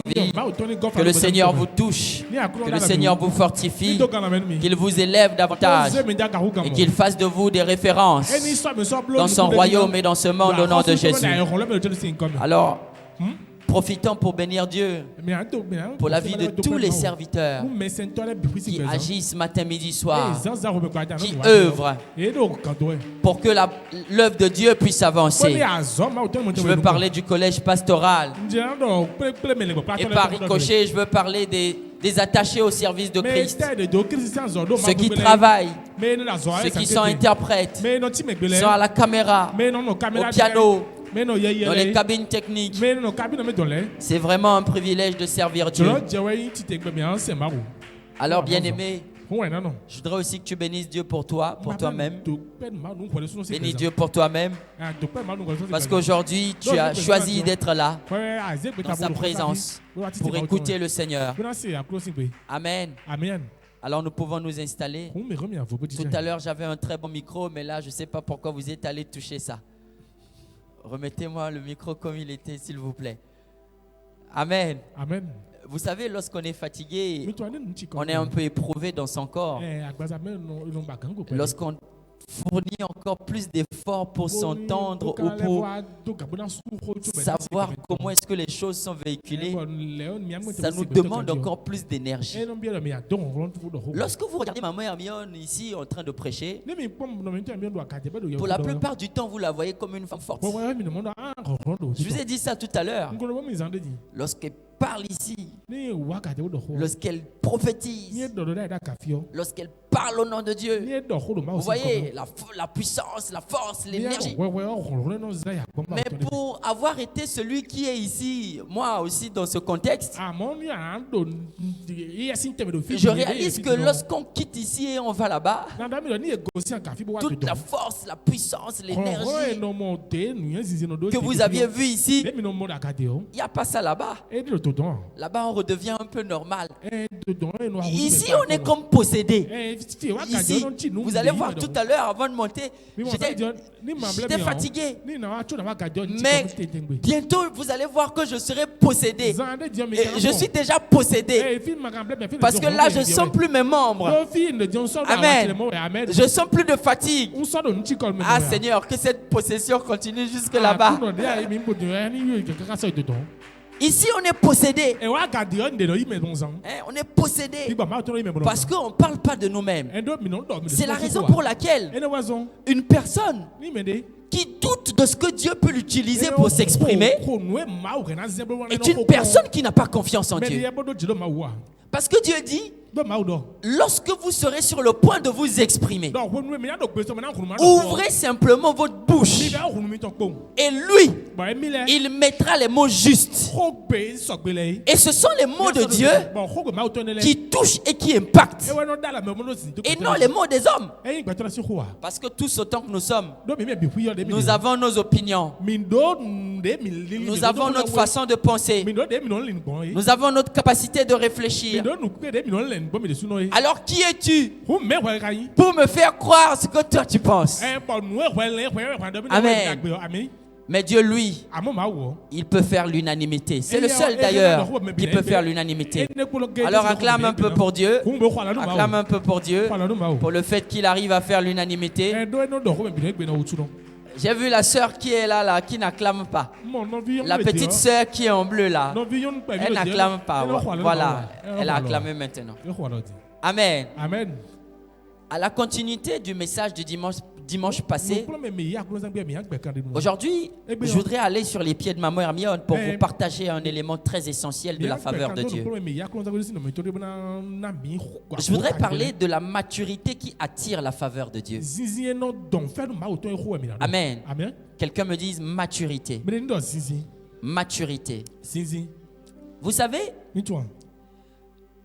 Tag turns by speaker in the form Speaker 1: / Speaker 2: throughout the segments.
Speaker 1: vie, que le Seigneur vous touche, que le Seigneur vous fortifie, qu'il vous élève davantage et qu'il fasse de vous des références dans son royaume et dans ce monde au nom de Jésus. Alors, profitons pour bénir Dieu pour la vie de tous les serviteurs qui agissent matin, midi, soir, qui œuvrent pour que l'œuvre de Dieu puisse avancer. Je veux parler du collège pastoral. Et par ricochet, je veux parler des attachés au service de Christ. Ceux qui travaillent, ceux qui sont interprètes, sont à la caméra, au piano, dans les cabines techniques. C'est vraiment un privilège de servir Dieu. Alors, bien-aimé, je voudrais aussi que tu bénisses Dieu pour toi, pour toi-même. Bénis Dieu pour toi-même. Parce qu'aujourd'hui, tu as choisi d'être là, dans sa présence, pour écouter le Seigneur. Amen. Alors, nous pouvons nous installer. Tout à l'heure, j'avais un très bon micro, mais là, je ne sais pas pourquoi vous êtes allé toucher ça. Remettez-moi le micro comme il était, s'il vous plaît. Amen.
Speaker 2: Amen.
Speaker 1: Vous savez, lorsqu'on est fatigué, on est un peu éprouvé dans son corps. Lorsqu'on fournit encore plus d'efforts pour s'entendre ou pour savoir comment est-ce que les choses sont véhiculées, ça nous demande encore plus d'énergie. Lorsque vous regardez Maman Hermione ici en train de prêcher, pour la plupart du temps, vous la voyez comme une femme forte. Je vous ai dit ça tout à l'heure. Lorsqu'elle parle ici, lorsqu'elle prophétise, lorsqu'elle parle au nom de Dieu, vous voyez la puissance, la force, l'énergie. Mais pour avoir été celui qui est ici, moi aussi dans ce contexte, je réalise que lorsqu'on quitte ici et on va là-bas, toute la force, la puissance, l'énergie que vous aviez vu ici, il n'y a pas ça là-bas. Là-bas, on redevient un peu normal. Ici, on est comme possédé. Ici, vous allez voir tout à l'heure, avant de monter, j'étais fatigué. Mais bientôt, vous allez voir que je serai possédé. Et je suis déjà possédé. Parce que là, je ne sens plus mes membres. Amen. Je ne sens plus de fatigue. Ah Seigneur, que cette possession continue jusque là-bas. Ici, on est possédé. On est possédé parce qu'on ne parle pas de nous-mêmes. C'est la raison pour laquelle une personne qui doute de ce que Dieu peut l'utiliser pour s'exprimer est une personne qui n'a pas confiance en Dieu. Parce que Dieu dit, lorsque vous serez sur le point de vous exprimer, ouvrez simplement votre bouche et lui, il mettra les mots justes. Et ce sont les mots de Dieu qui touchent et qui impactent et non les mots des hommes. Parce que tous autant que nous sommes, nous avons nos opinions, nous avons notre façon de penser, nous avons notre capacité de réfléchir. Alors qui es-tu pour me faire croire ce que toi tu penses? Amen. Mais Dieu, lui, il peut faire l'unanimité. C'est le seul d'ailleurs qui peut faire l'unanimité. Alors acclame un peu pour Dieu. Acclame un peu pour Dieu, pour le fait qu'il arrive à faire l'unanimité. J'ai vu la sœur qui est là, qui n'acclame pas. La petite sœur qui est en bleu là, elle n'acclame pas. Voilà, elle a acclamé maintenant. Amen. À la continuité du message du dimanche passé, aujourd'hui, je voudrais aller sur les pieds de Maman Hermione pour vous partager un élément très essentiel de la faveur de Dieu. Je voudrais parler de la maturité qui attire la faveur de Dieu. Amen. Quelqu'un me dise maturité. Maturité. Vous savez,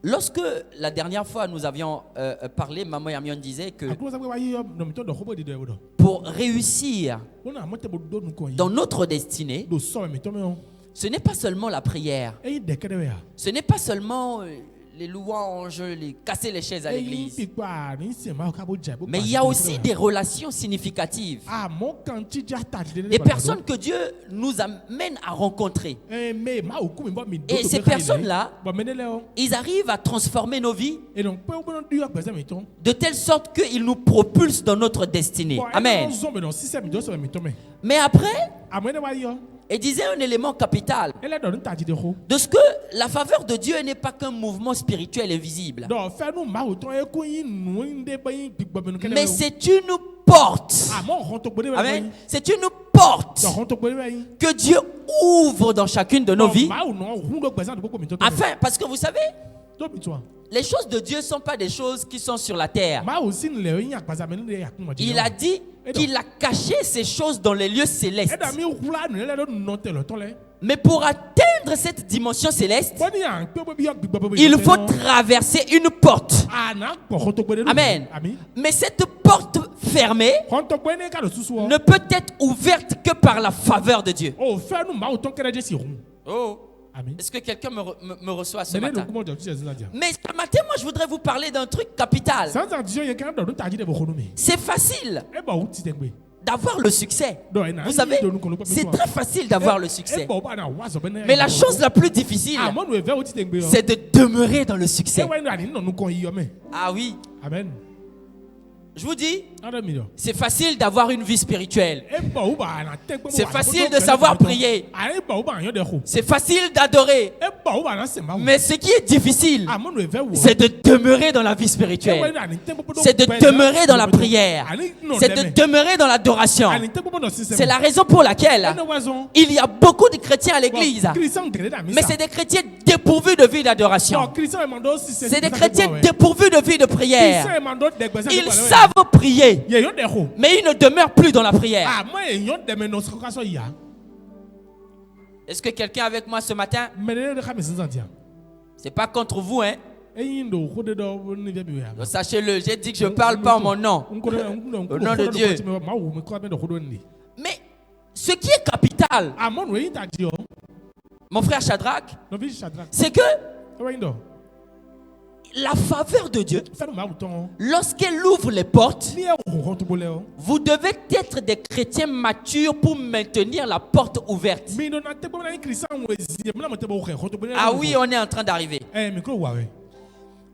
Speaker 1: lorsque la dernière fois nous avions parlé, Maman Hermione disait que pour réussir dans notre destinée, ce n'est pas seulement la prière, ce n'est pas seulement les louanges, casser les chaises à l'église. Mais il y a aussi des relations significatives. Des personnes que Dieu nous amène à rencontrer. Et ces personnes-là, ils arrivent à transformer nos vies de telle sorte qu'ils nous propulsent dans notre destinée. Amen. Mais après, il disait un élément capital de ce que la faveur de Dieu n'est pas qu'un mouvement spirituel invisible. Mais c'est une porte. Amen. C'est une porte que Dieu ouvre dans chacune de nos vies. Afin, parce que vous savez, les choses de Dieu ne sont pas des choses qui sont sur la terre. Il a dit qu'il a caché ces choses dans les lieux célestes. Mais pour atteindre cette dimension céleste, il faut traverser une porte. Amen. Mais cette porte fermée ne peut être ouverte que par la faveur de Dieu. Oh. Est-ce que quelqu'un me reçoit ce matin? Mais ce matin, moi, je voudrais vous parler d'un truc capital. C'est facile d'avoir le succès. Vous savez, c'est très facile d'avoir le succès. Mais la chose la plus difficile, c'est de demeurer dans le succès. Ah oui. Amen. Je vous dis, c'est facile d'avoir une vie spirituelle. C'est facile de savoir prier. C'est facile d'adorer. Mais ce qui est difficile, c'est de demeurer dans la vie spirituelle. C'est de demeurer dans la prière. C'est de demeurer dans l'adoration. C'est la raison pour laquelle il y a beaucoup de chrétiens à l'église. Mais c'est des chrétiens dépourvus de vie d'adoration. C'est des chrétiens dépourvus de vie de prière. Ils savent prier, mais ils ne demeurent plus dans la prière. Est-ce que quelqu'un est avec moi ce matin? C'est pas contre vous, hein? Sachez-le, j'ai dit que je ne parle pas en mon nom, au nom de Dieu. Mais ce qui est capital, mon frère Shadrach, c'est que la faveur de Dieu, lorsqu'elle ouvre les portes, vous devez être des chrétiens matures pour maintenir la porte ouverte. Ah oui, on est en train d'arriver.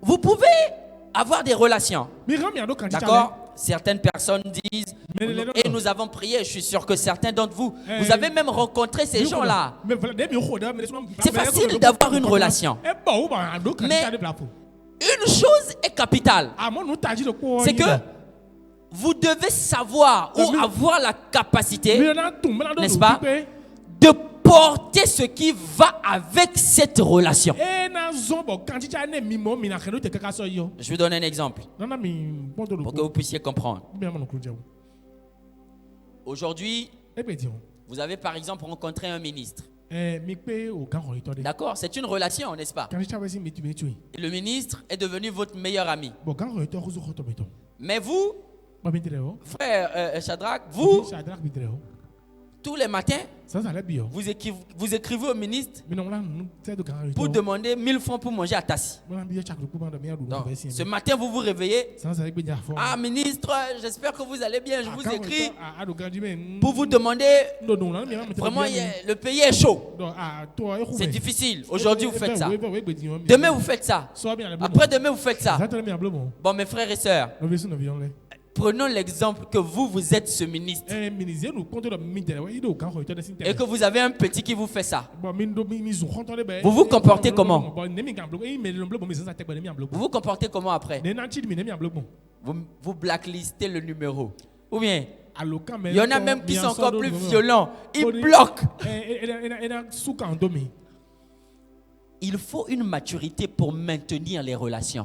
Speaker 1: Vous pouvez avoir des relations. D'accord? Certaines personnes disent, et nous avons prié, je suis sûr que certains d'entre vous, vous avez même rencontré ces gens-là. C'est facile d'avoir une relation. Mais une chose est capitale, c'est que vous devez savoir ou avoir la capacité, n'est-ce pas, de porter ce qui va avec cette relation. Je vais donner un exemple pour que vous puissiez comprendre. Aujourd'hui, vous avez par exemple rencontré un ministre. D'accord, c'est une relation, n'est-ce pas? Et le ministre est devenu votre meilleur ami. Mais vous, frère Shadrach, vous, tous les matins, vous écrivez au ministre pour demander 1000 francs pour manger à Tassi. Donc, ce matin, vous vous réveillez. Ah, ministre, j'espère que vous allez bien. Je vous écris pour vous demander. Vraiment, le pays est chaud. C'est difficile. Aujourd'hui, vous faites ça. Demain, vous faites ça. Après-demain, vous faites ça. Bon, mes frères et sœurs, prenons l'exemple que vous êtes ce ministre et que vous avez un petit qui vous fait ça. Vous vous comportez comment? Vous vous comportez comment après? Vous blacklistez le numéro. Ou bien, il y en a même qui sont encore plus violents. Ils bloquent. Il faut une maturité pour maintenir les relations.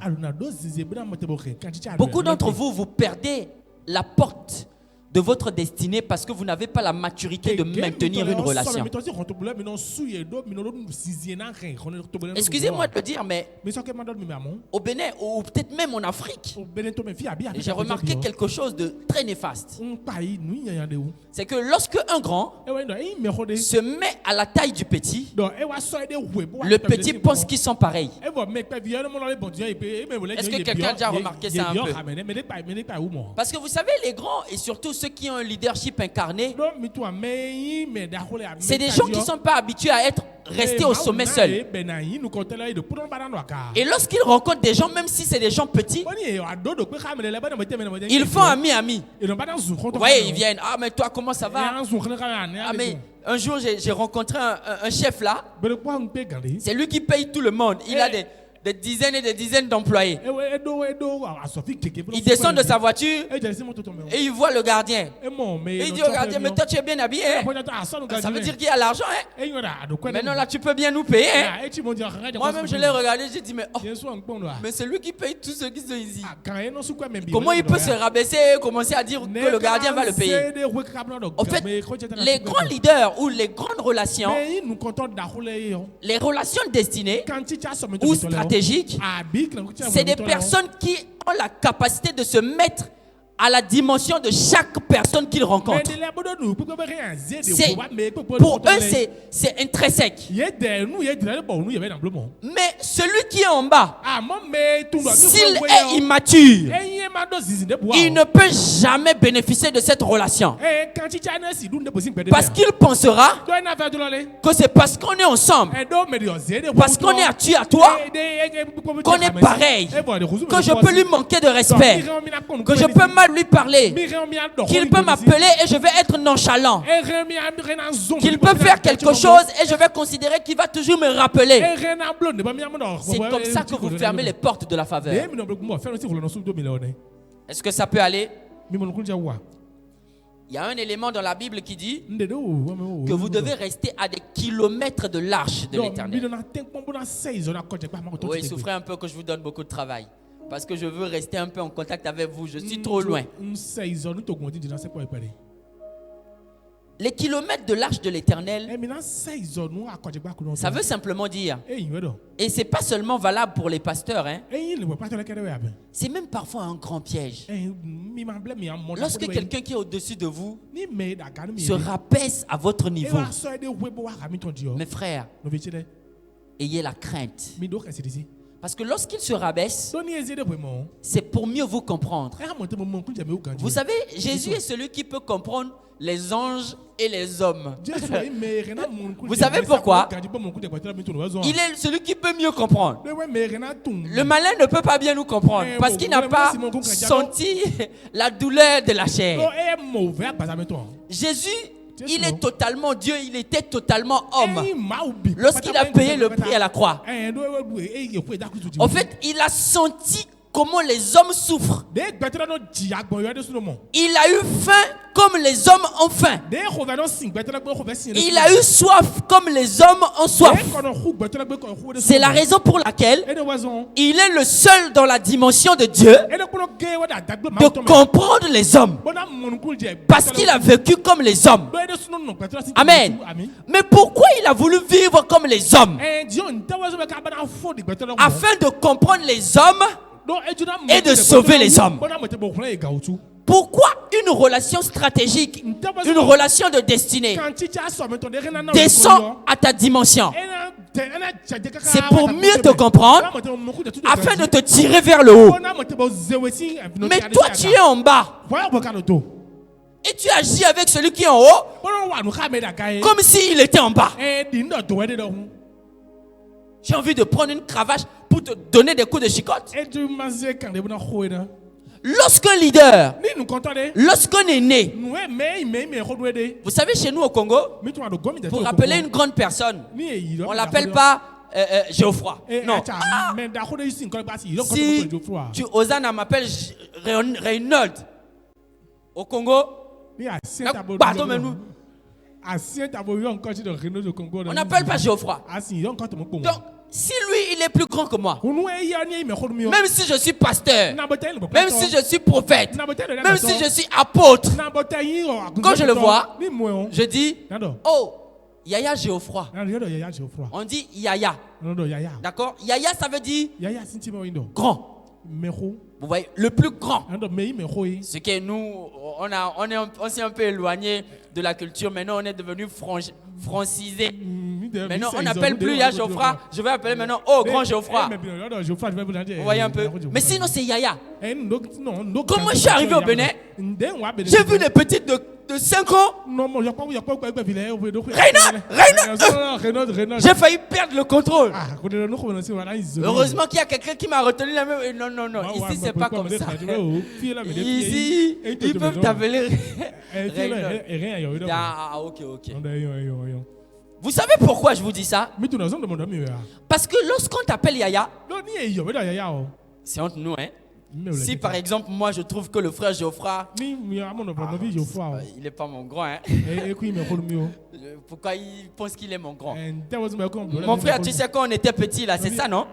Speaker 1: Beaucoup d'entre vous, vous perdez la porte de votre destinée parce que vous n'avez pas la maturité de maintenir une relation. Excusez-moi de le dire, mais au Bénin, ou peut-être même en Afrique, j'ai remarqué quelque chose de très néfaste. C'est que lorsque un grand se met à la taille du petit, le petit pense qu'ils sont pareils. Est-ce que quelqu'un a déjà remarqué ça un peu? Parce que vous savez, les grands et surtout ceux qui ont un leadership incarné, c'est des gens qui ne sont pas habitués à être restés au sommet seuls. Et lorsqu'ils rencontrent des gens, même si c'est des gens petits, ils font ami. Vous voyez, ils viennent. Ah, mais toi, comment ça va? Ah, mais un jour, j'ai rencontré un chef là. C'est lui qui paye tout le monde. Il a des dizaines et des dizaines d'employés. Il descend de sa voiture et il voit le gardien. Et il dit au gardien, mais toi tu es bien habillé. Ça veut dire qu'il y a l'argent. Maintenant là tu peux bien nous payer. Moi-même je l'ai regardé, j'ai dit, mais c'est lui qui paye tous ceux qui sont ici. Comment il peut se rabaisser et commencer à dire que le gardien va le payer? En fait, les grands leaders ou les grandes relations, les relations destinées ou stratégiques, c'est des personnes qui ont la capacité de se mettre à la dimension de chaque personne qu'ils rencontrent. Pour eux, c'est intrinsèque. Mais celui qui est en bas, s'il est immature, il ne peut jamais bénéficier de cette relation. Parce qu'il pensera que c'est parce qu'on est ensemble, parce qu'on est à tu à toi, qu'on est pareil, que je peux lui manquer de respect, que je peux mal lui parler, qu'il peut m'appeler et je vais être nonchalant, qu'il peut faire quelque chose et je vais considérer qu'il va toujours me rappeler. C'est comme ça que vous fermez les portes de la faveur. Est-ce que ça peut aller? Il y a un élément dans la Bible qui dit que vous devez rester à des kilomètres de l'arche de l'Éternel. Oui, souffrez un peu que je vous donne beaucoup de travail. Parce que je veux rester un peu en contact avec vous. Je suis trop loin. Les kilomètres de l'arche de l'Éternel, ça veut simplement dire, et ce n'est pas seulement valable pour les pasteurs, hein, c'est même parfois un grand piège. Lorsque quelqu'un qui est au-dessus de vous se rabaisse à votre niveau, mes frères, ayez la crainte. Parce que lorsqu'il se rabaisse, c'est pour mieux vous comprendre. Vous savez, Jésus est celui qui peut comprendre les anges et les hommes. Vous savez pourquoi? Il est celui qui peut mieux comprendre. Le malin ne peut pas bien nous comprendre parce qu'il n'a pas senti la douleur de la chair. Jésus, il est totalement Dieu, il était totalement homme. Lorsqu'il a payé le prix à la croix, en fait, il a senti comment les hommes souffrent. Il a eu faim comme les hommes ont faim. Il a eu soif comme les hommes ont soif. C'est la raison pour laquelle il est le seul dans la dimension de Dieu de comprendre les hommes. Parce qu'il a vécu comme les hommes. Amen. Mais pourquoi il a voulu vivre comme les hommes? Afin de comprendre les hommes et de sauver les hommes. Pourquoi une relation stratégique, une relation de destinée descend à ta dimension? C'est pour mieux te comprendre, afin de te tirer vers le haut. Mais toi, tu es en bas. Et tu agis avec celui qui est en haut, comme s'il était en bas. J'ai envie de prendre une cravache pour te donner des coups de chicotte. Lorsqu'un leader, lorsqu'on est né, vous savez, chez nous au Congo, pour appeler une grande personne, on ne l'appelle pas Geoffroy. Non. Ah. Si tu Osana m'appelle Reynold au Congo, pardon, mais nous. On n'appelle pas Geoffroy. Donc, si lui, il est plus grand que moi, même si je suis pasteur, même si je suis prophète, même si je suis apôtre, quand je le vois, je dis, oh, Yaya Géoffroy. On dit Yaya. D'accord? Yaya, ça veut dire grand. Vous voyez, le plus grand. C'est que nous, on s'est un peu éloigné de la culture. Maintenant, on est devenu francisé. Maintenant, on n'appelle plus Yaya Géoffroy. Je vais appeler maintenant, oh, grand Géoffroy. Vous voyez un peu? Mais sinon, c'est Yaya. Quand moi, je suis arrivé au Bénin, j'ai vu des petites de 5 ans. J'ai failli perdre le contrôle. Heureusement qu'il y a quelqu'un qui m'a retenu la main. Non. Ici, c'est pas comme ça. Ici, ils peuvent t'appeler. Ah, ok. Vous savez pourquoi je vous dis ça? Parce que lorsqu'on t'appelle Yaya, c'est entre nous, hein? Si par exemple, moi je trouve que le frère Géoffroy, il n'est pas mon grand, hein? Pourquoi il pense qu'il est mon grand? Mon frère, tu sais, quand on était petit là, c'est ça, non?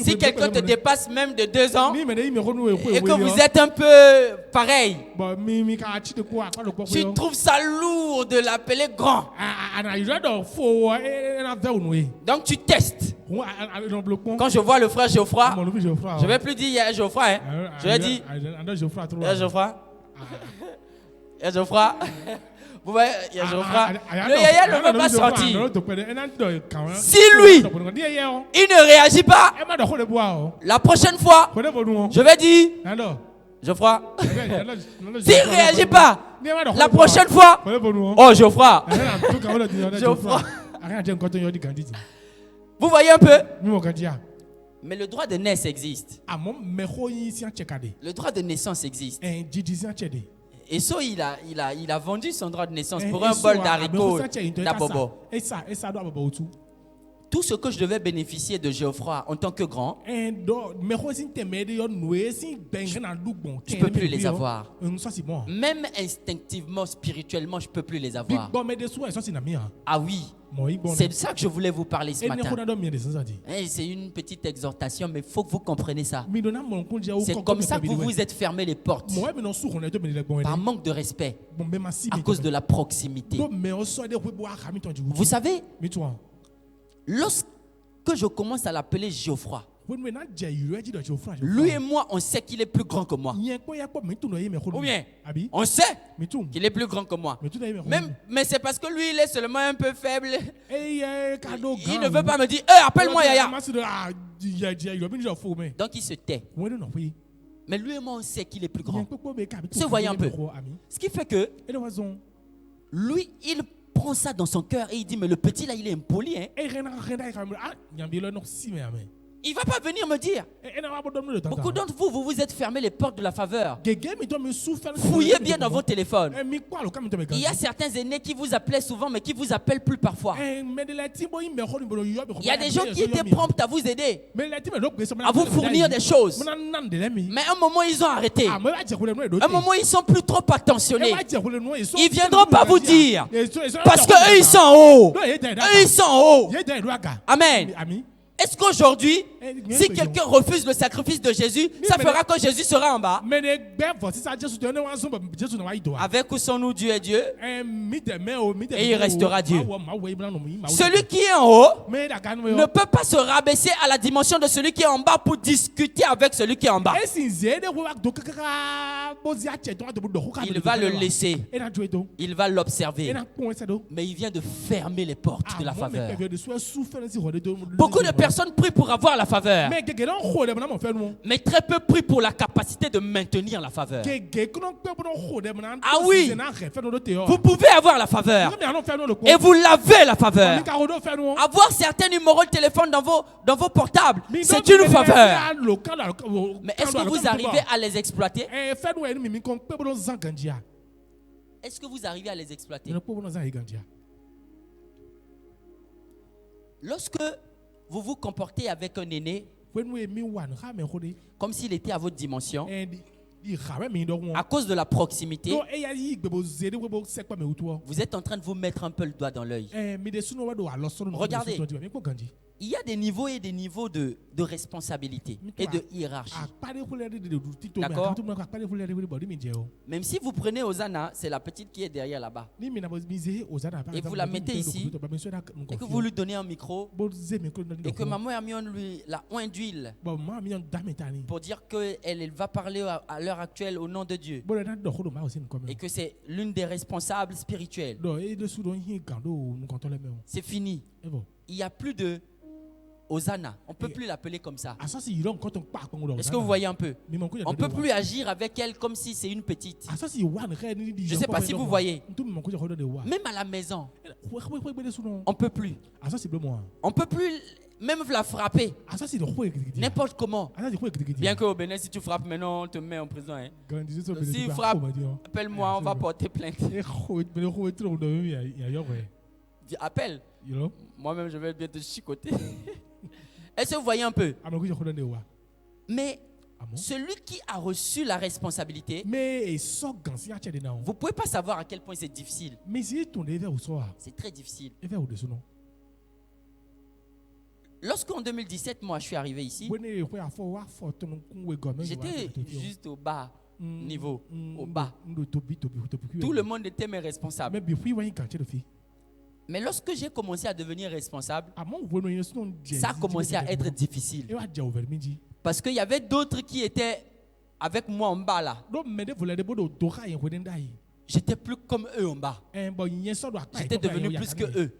Speaker 1: Si quelqu'un te dépasse même de 2 ans et que vous êtes un peu pareil, tu trouves ça lourd de l'appeler grand. Donc tu testes. Quand je vois le frère Géoffroy, je ne vais plus dire Géoffroy, hein? Je vais dire Géoffroy. Vous voyez, Géoffroy. Le Yaya ne veut pas sortir. Si lui, il ne réagit pas, la prochaine fois, je vais dire Géoffroy. S'il ne réagit pas, la prochaine fois, oh Géoffroy. Vous voyez un peu? Mais le droit de naissance existe. Le droit de naissance existe. Et so, il a vendu son droit de naissance pour un bol d'haricots d'Abobo. Tout ce que je devais bénéficier de Géoffroy en tant que grand, je ne peux plus les avoir. Même instinctivement, spirituellement, je ne peux plus les avoir. Ah oui. C'est de ça que je voulais vous parler ce matin. C'est une petite exhortation, mais il faut que vous compreniez ça. C'est comme ça que vous vous êtes fermé les portes. Par manque de respect. À cause de la proximité. Vous savez, lorsque je commence à l'appeler Géoffroy, lui et moi, on sait qu'il est plus grand que moi. Ou bien, on sait qu'il est plus grand que moi. Mais c'est parce que lui, il est seulement un peu faible. Il ne veut pas me dire, appelle-moi Yaya. Donc il se tait. Mais lui et moi, on sait qu'il est plus grand. Se voyez un peu. Ce qui fait que lui, il prend ça dans son cœur et il dit, mais le petit là, il est impoli. Hein? Il ne va pas venir me dire. Beaucoup d'entre vous, vous vous êtes fermé les portes de la faveur. Fouillez bien dans vos téléphones. Il y a certains aînés qui vous appelaient souvent, mais qui vous appellent plus parfois. Il y a des gens qui étaient prompts à vous aider, à vous fournir des choses. Mais à un moment, ils ont arrêté. À un moment, ils sont plus trop attentionnés. Ils ne viendront pas vous dire. Parce qu'eux, ils sont en haut. Eux, ils sont en haut. Amen. Est-ce qu'aujourd'hui, si quelqu'un refuse le sacrifice de Jésus, ça fera que Jésus sera en bas? Avec ou sans nous, Dieu est Dieu. Et il restera Dieu. Celui qui est en haut ne peut pas se rabaisser à la dimension de celui qui est en bas pour discuter avec celui qui est en bas. Il va le laisser. Il va l'observer. Mais il vient de fermer les portes de la faveur. Beaucoup de personnes prient pour avoir la faveur, mais très peu prient pour la capacité de maintenir la faveur. Ah oui, vous pouvez avoir la faveur et vous l'avez la faveur. Avoir certains numéros de téléphone dans vos portables, c'est une faveur. Mais est-ce que vous arrivez à les exploiter? Est-ce que vous arrivez à les exploiter? Lorsque vous vous comportez avec un aîné comme s'il était à votre dimension, à cause de la proximité, vous êtes en train de vous mettre un peu le doigt dans l'œil. Regardez, Il y a des niveaux et des niveaux de responsabilité et de hiérarchie. D'accord? Même si vous prenez Hosanna, c'est la petite qui est derrière là-bas. Et vous la mettez ici, et que vous lui donnez un micro, et que Maman Hermione lui la oint d'huile pour dire qu'elle va parler à l'heure actuelle au nom de Dieu. Et que c'est l'une des responsables spirituelles. C'est fini. Il n'y a plus de Hosanna. On ne peut plus l'appeler comme ça. Est-ce que vous voyez un peu? On ne peut plus agir avec elle comme si c'est une petite. Je ne sais pas si vous voyez. Même à la maison, on ne peut plus. On ne peut plus même la frapper. N'importe comment. Bien qu'au Bénin, si tu frappes maintenant, on te met en prison. Hein. Si tu frappes, appelle-moi, on va porter plainte. Appelle. Moi-même, je vais bien te chicoter. Est-ce que vous voyez un peu? Mais celui qui a reçu la responsabilité, vous ne pouvez pas savoir à quel point c'est difficile. C'est très difficile. Lorsqu'en 2017, moi, je suis arrivé ici, j'étais juste au bas niveau, au bas. Tout le monde était mes responsables. Mais lorsque j'ai commencé à devenir responsable, ça a commencé à être difficile. Parce qu'il y avait d'autres qui étaient avec moi en bas là. J'étais plus comme eux en bas. J'étais devenu plus que eux.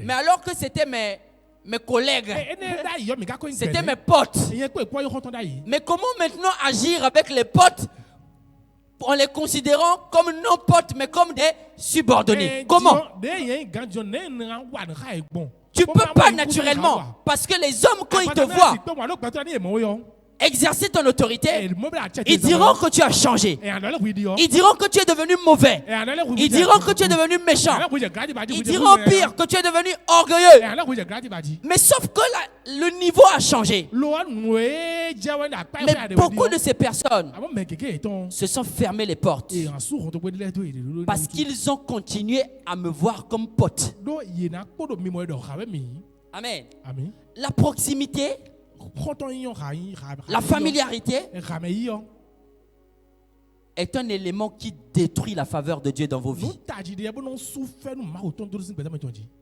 Speaker 1: Mais alors que c'était mes collègues, c'était mes potes. Mais comment maintenant agir avec les potes en les considérant comme non potes, mais comme des subordonnés? Comment? Tu ne peux pas naturellement, parce que les hommes, quand ils te voient exercer ton autorité, ils diront que tu as changé. Ils diront que tu es devenu mauvais. Ils diront que tu es devenu méchant. Ils diront pire, que tu es devenu orgueilleux. Mais sauf que le niveau a changé. Mais beaucoup de ces personnes se sont fermées les portes parce qu'ils ont continué à me voir comme pote. Amen. La proximité, la familiarité est un élément qui détruit la faveur de Dieu dans vos vies.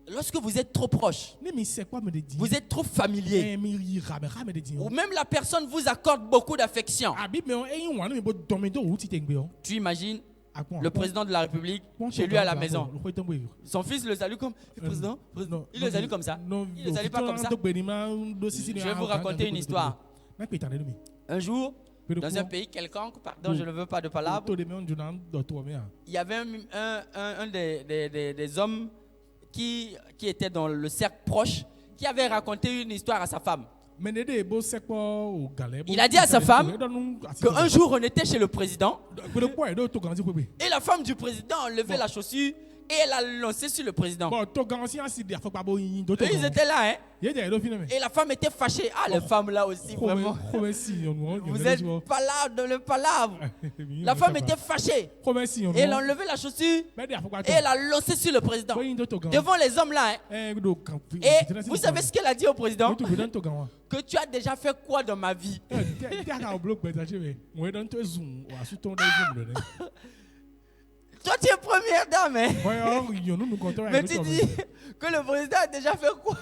Speaker 1: Lorsque vous êtes trop proche, vous êtes trop familier, ou même la personne vous accorde beaucoup d'affection. Tu imagines le président de la République chez lui à la maison. Son fils le salue comme président. Il le salue comme ça. Il ne le salue pas comme ça. Je vais vous raconter une histoire. Un jour, dans un pays quelconque, pardon, je ne veux pas de palabres, il y avait un des hommes qui était dans le cercle proche, qui avait raconté une histoire à sa femme. Il a dit à sa femme qu'un jour on était chez le président et la femme du président a enlevé la chaussure et elle a lancé sur le président. Et ils étaient là, hein? Et la femme était fâchée. Ah, les femmes là aussi, vraiment. Vous êtes pas là dans le palabre. La femme était fâchée. Et elle a enlevé la chaussure et elle a lancé sur le président. Devant les hommes là, hein? Et vous savez ce qu'elle a dit au président? Que tu as déjà fait quoi dans ma vie? Toi, tu es première dame, hein? Mais tu dis que le président a déjà fait quoi?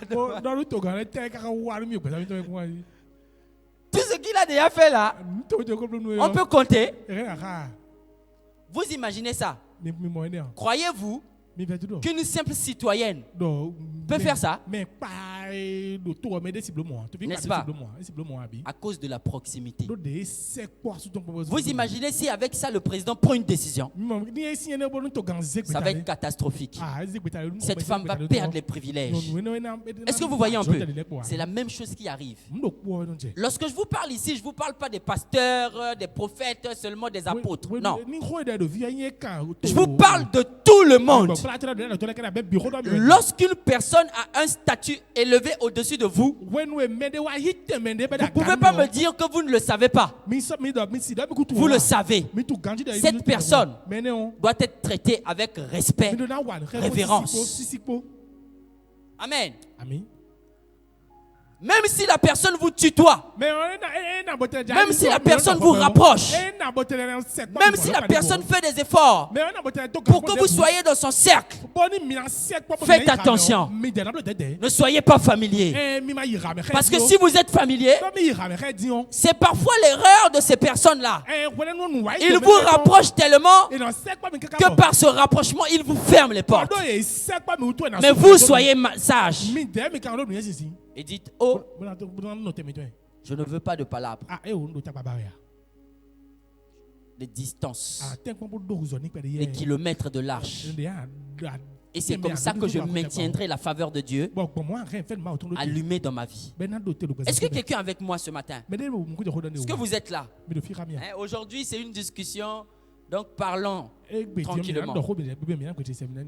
Speaker 1: Tout ce qu'il a déjà fait là, on peut compter. Vous imaginez ça? Croyez-vous qu'une simple citoyenne peut faire ça? N'est-ce pas? À cause de la proximité. Vous imaginez si avec ça le président prend une décision? Ça va être catastrophique. Cette femme va perdre les privilèges. Est-ce que vous voyez un peu? C'est la même chose qui arrive. Lorsque je vous parle ici, je ne vous parle pas des pasteurs, des prophètes, seulement des apôtres. Non. Je vous parle de tout le monde. Lorsqu'une personne a un statut élevé au-dessus de vous, vous ne pouvez pas me dire que vous ne le savez pas. Vous le savez. Cette personne doit être traitée avec respect, révérence. Amen. Même si la personne vous tutoie, même si la personne vous rapproche, même si la personne fait des efforts pour que vous soyez dans son cercle, faites attention. Ne soyez pas familier. Parce que si vous êtes familier, c'est parfois l'erreur de ces personnes-là. Ils vous rapprochent tellement que par ce rapprochement, ils vous ferment les portes. Mais vous soyez sage. Et dites, oh, je ne veux pas de palabres. Des distances, des kilomètres de large. Et c'est comme ça que je maintiendrai la faveur de Dieu allumée dans ma vie. Est-ce que quelqu'un est avec moi ce matin? Est-ce que vous êtes là? Aujourd'hui, c'est une discussion, donc parlons tranquillement.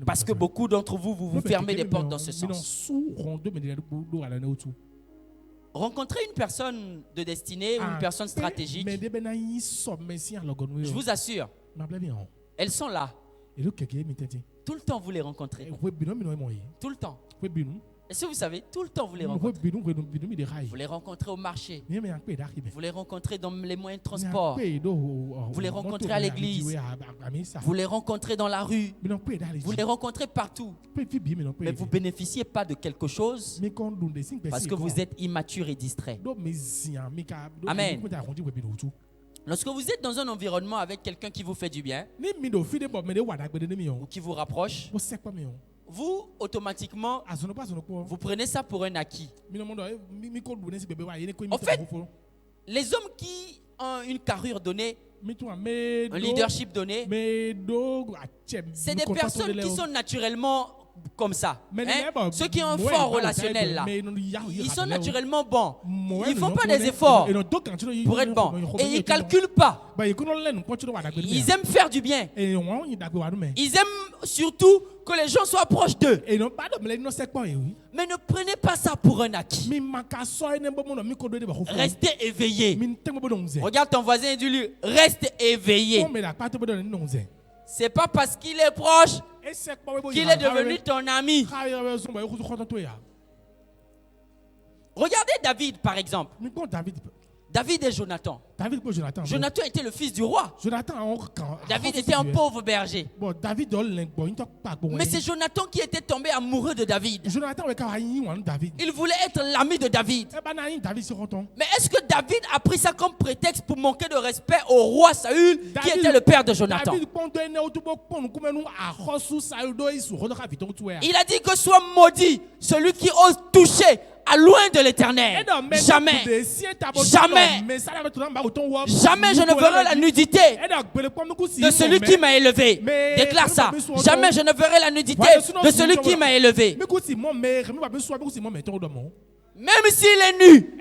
Speaker 1: Parce que beaucoup d'entre vous, vous fermez les portes dans ce sens. Rencontrer une personne de destinée ou une personne stratégique, je vous assure, elles sont là. Tout le temps, vous les rencontrez. Tout le temps. Est-ce que vous savez, tout le temps, vous les rencontrez. Vous les rencontrez au marché. Vous les rencontrez dans les moyens de transport. Vous les rencontrez à l'église. Vous les rencontrez dans la rue. Vous les rencontrez partout. Mais vous ne bénéficiez pas de quelque chose parce que vous êtes immature et distrait. Amen. Lorsque vous êtes dans un environnement avec quelqu'un qui vous fait du bien ou qui vous rapproche, vous, automatiquement, vous prenez ça pour un acquis. En fait, les hommes qui ont une carrure donnée, un leadership donné, c'est des personnes qui sont naturellement comme ça. Ceux qui ont un fort relationnel là, ils sont naturellement bons. Ils ne font pas des efforts pour être bons. Et ils ne calculent pas. Ils aiment faire du bien. Ils aiment surtout que les gens soient proches d'eux. Mais ne prenez pas ça pour un acquis. Restez éveillé. Regarde ton voisin et dis-lui, reste éveillé. C'est pas parce qu'il est proche qu'il est devenu ton ami. Regardez David par exemple. David et Jonathan. Jonathan était le fils du roi. David était un pauvre berger. Mais c'est Jonathan qui était tombé amoureux de David. Il voulait être l'ami de David. Mais est-ce que David a pris ça comme prétexte pour manquer de respect au roi Saül qui était le père de Jonathan? Il a dit que soit maudit celui qui ose toucher à loin de l'Éternel. Jamais. Jamais. Jamais je ne verrai la nudité de celui qui m'a élevé. Déclare ça. Jamais je ne verrai la nudité de celui qui m'a élevé. Même s'il est nu.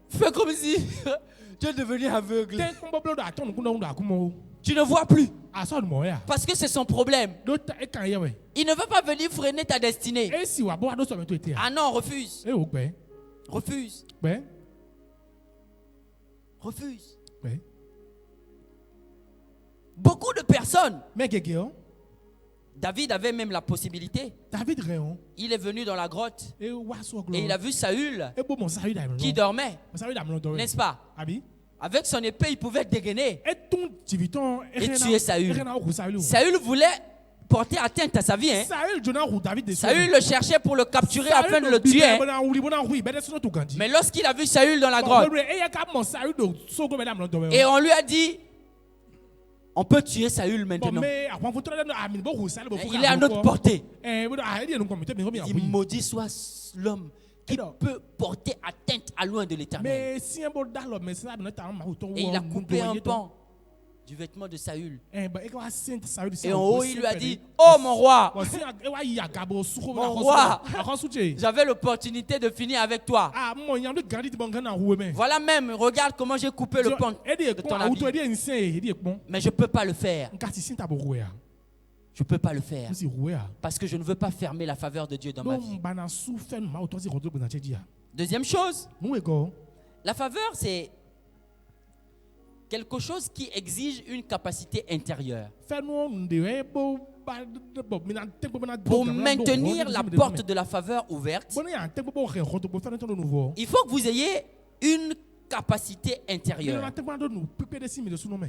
Speaker 1: Fais comme si tu es devenu aveugle. Tu ne vois plus. Parce que c'est son problème. Il ne veut pas venir freiner ta destinée. Ah non, refuse. Refuse. Refuse. Beaucoup de personnes. David avait même la possibilité. Il est venu dans la grotte et il a vu Saül qui dormait. N'est-ce pas? Avec son épée, il pouvait dégainer et tuer Saül. Saül voulait porter atteinte à sa vie. Saül le cherchait pour le capturer afin de le tuer. Mais lorsqu'il a vu Saül dans la grotte, et on lui a dit, on peut tuer Saül maintenant. Il est à notre portée. Il dit, maudit soit l'homme qui peut porter atteinte à loin de l'Éternel. Et il a coupé un pan du vêtement de Saül. Et en haut, il lui a dit, oh mon roi, mon roi, j'avais l'opportunité de finir avec toi. Voilà même, regarde comment j'ai coupé le pan de ton habit. Mais je ne peux pas le faire. Je ne peux pas le faire. Parce que je ne veux pas fermer la faveur de Dieu dans ma vie. Deuxième chose, la faveur, c'est quelque chose qui exige une capacité intérieure. Pour maintenir la porte de la faveur ouverte, il faut que vous ayez une capacité intérieure.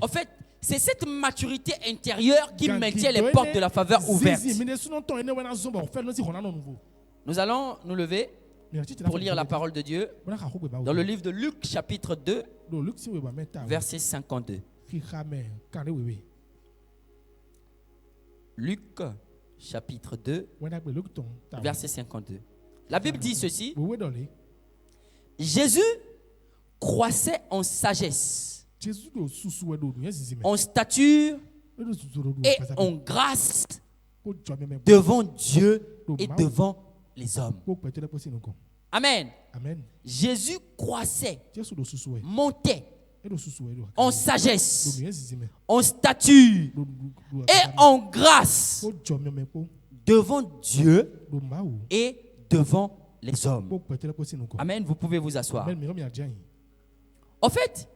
Speaker 1: En fait, c'est cette maturité intérieure qui maintient les portes de la faveur ouvertes. Nous allons nous lever pour lire la parole de Dieu dans le livre de Luc chapitre 2, verset 52. Luc chapitre 2, verset 52. La Bible dit ceci: Jésus croissait en sagesse, en stature et en grâce devant Dieu et devant les hommes. Amen. Jésus croissait, montait en sagesse, en stature et en grâce devant Dieu et devant les hommes. Amen. Vous pouvez vous asseoir. En fait,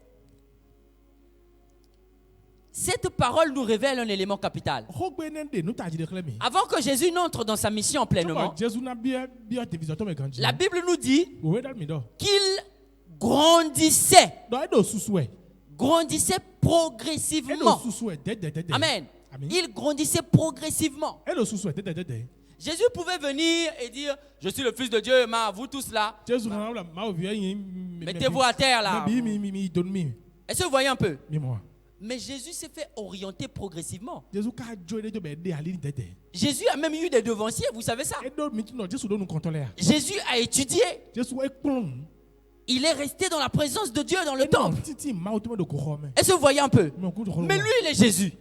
Speaker 1: cette parole nous révèle un élément capital. Avant que Jésus n'entre dans sa mission pleinement, la Bible nous dit qu'il grandissait progressivement. Amen. Il grandissait progressivement. Jésus pouvait venir et dire: je suis le Fils de Dieu, vous tous là, mettez-vous à terre là. Est-ce que vous voyez un peu? Mais Jésus s'est fait orienter progressivement. Jésus a même eu des devanciers, vous savez ça? Jésus a étudié. Il est resté dans la présence de Dieu dans le temple. Est-ce que vous voyez un peu? Mais lui, il est Jésus.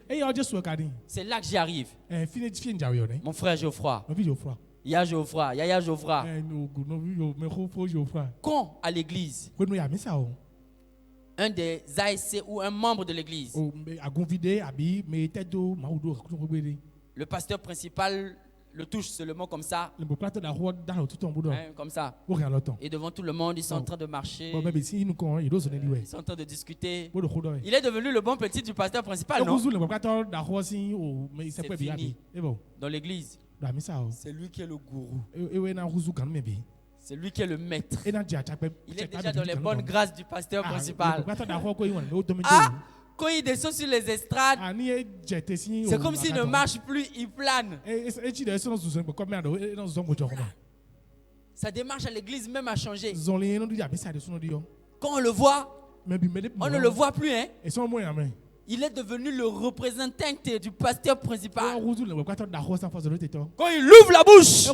Speaker 1: C'est là que j'y arrive. Mon frère Geoffroy. Yaya Geoffroy. Quand à l'église, un des ASC ou un membre de l'église, le pasteur principal le touche seulement comme ça, comme ça, et devant tout le monde ils sont en train de marcher, ils sont en train de discuter. Il est devenu le bon petit du pasteur principal, non? C'est fini. Dans l'église, c'est lui qui est le gourou, c'est lui qui est le maître. Il est déjà dans les bonnes grâces du pasteur principal. Quand il descend sur les estrades, c'est comme s'il ne marche plus, il plane. Sa démarche à l'église même a changé. Quand on le voit, on ne le voit plus, hein? Il est devenu le représentant du pasteur principal. Quand il ouvre la bouche,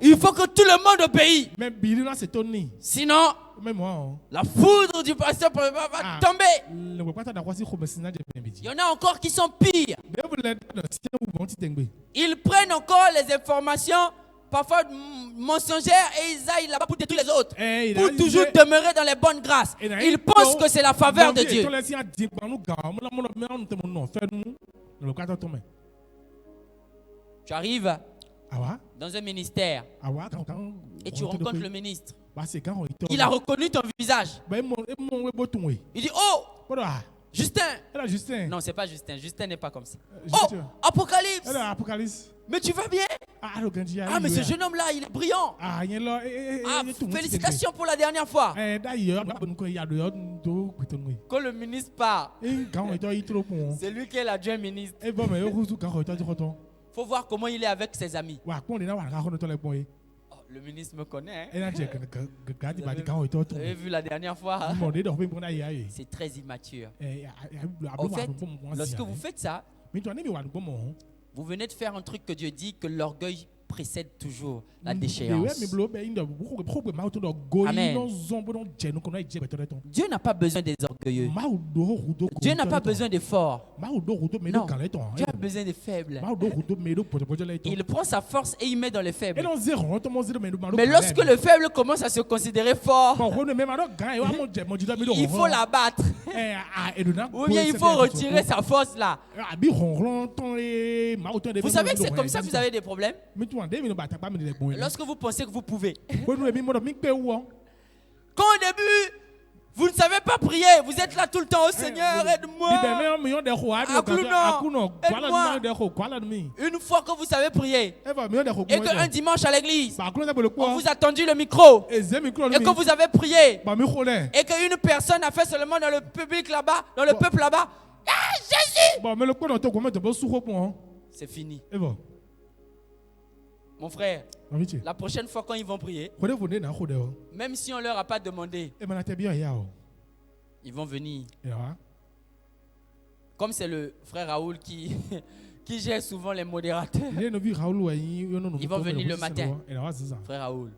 Speaker 1: il faut que tout le monde obéisse. Sinon, la foudre du pasteur principal va tomber. Il y en a encore qui sont pires. Ils prennent encore les informations, parfois mensongères, et ils aillent là-bas pour détruire les autres, pour toujours demeurer dans les bonnes grâces. Ils pensent que c'est la faveur de Dieu. Tu arrives dans un ministère et tu rencontres le ministre. Il a reconnu ton visage. Il dit: oh, Justin. Non, c'est pas Justin. Justin n'est pas comme ça. Oh, Apocalypse. Mais tu vas bien? Ah, mais ce jeune homme-là, il est brillant. Félicitations pour la dernière fois. Quand le ministre part, c'est lui qui est l'adjoint ministre. Faut voir comment il est avec ses amis. Le ministre me connaît. Hein? Vous avez vu la dernière fois? C'est très immature. En fait, lorsque vous faites ça, vous venez de faire un truc que Dieu dit, que l'orgueil précède toujours la déchéance. Amen. Dieu n'a pas besoin des orgueilleux. Dieu n'a pas besoin des forts. Non. Dieu a besoin des faibles. Il prend sa force et il met dans les faibles. Mais lorsque le faible commence à se considérer fort, il faut l'abattre. Ou bien il faut retirer sa force là. Vous savez que c'est comme ça que vous avez des problèmes? Lorsque vous pensez que vous pouvez. Quand au début, vous ne savez pas prier. Vous êtes là tout le temps. Oh Seigneur, aide-moi. Une fois que vous savez prier et qu'un dimanche à l'église, on vous a tendu le micro et que vous avez prié et qu'une personne a fait seulement dans le public là-bas, dans le peuple là-bas, ah, Jésus! C'est fini. Mon frère, la prochaine fois quand ils vont prier, même si on ne leur a pas demandé, ils vont venir. Comme c'est le frère Raoul qui gère souvent les modérateurs, ils vont venir le matin. Frère Raoul,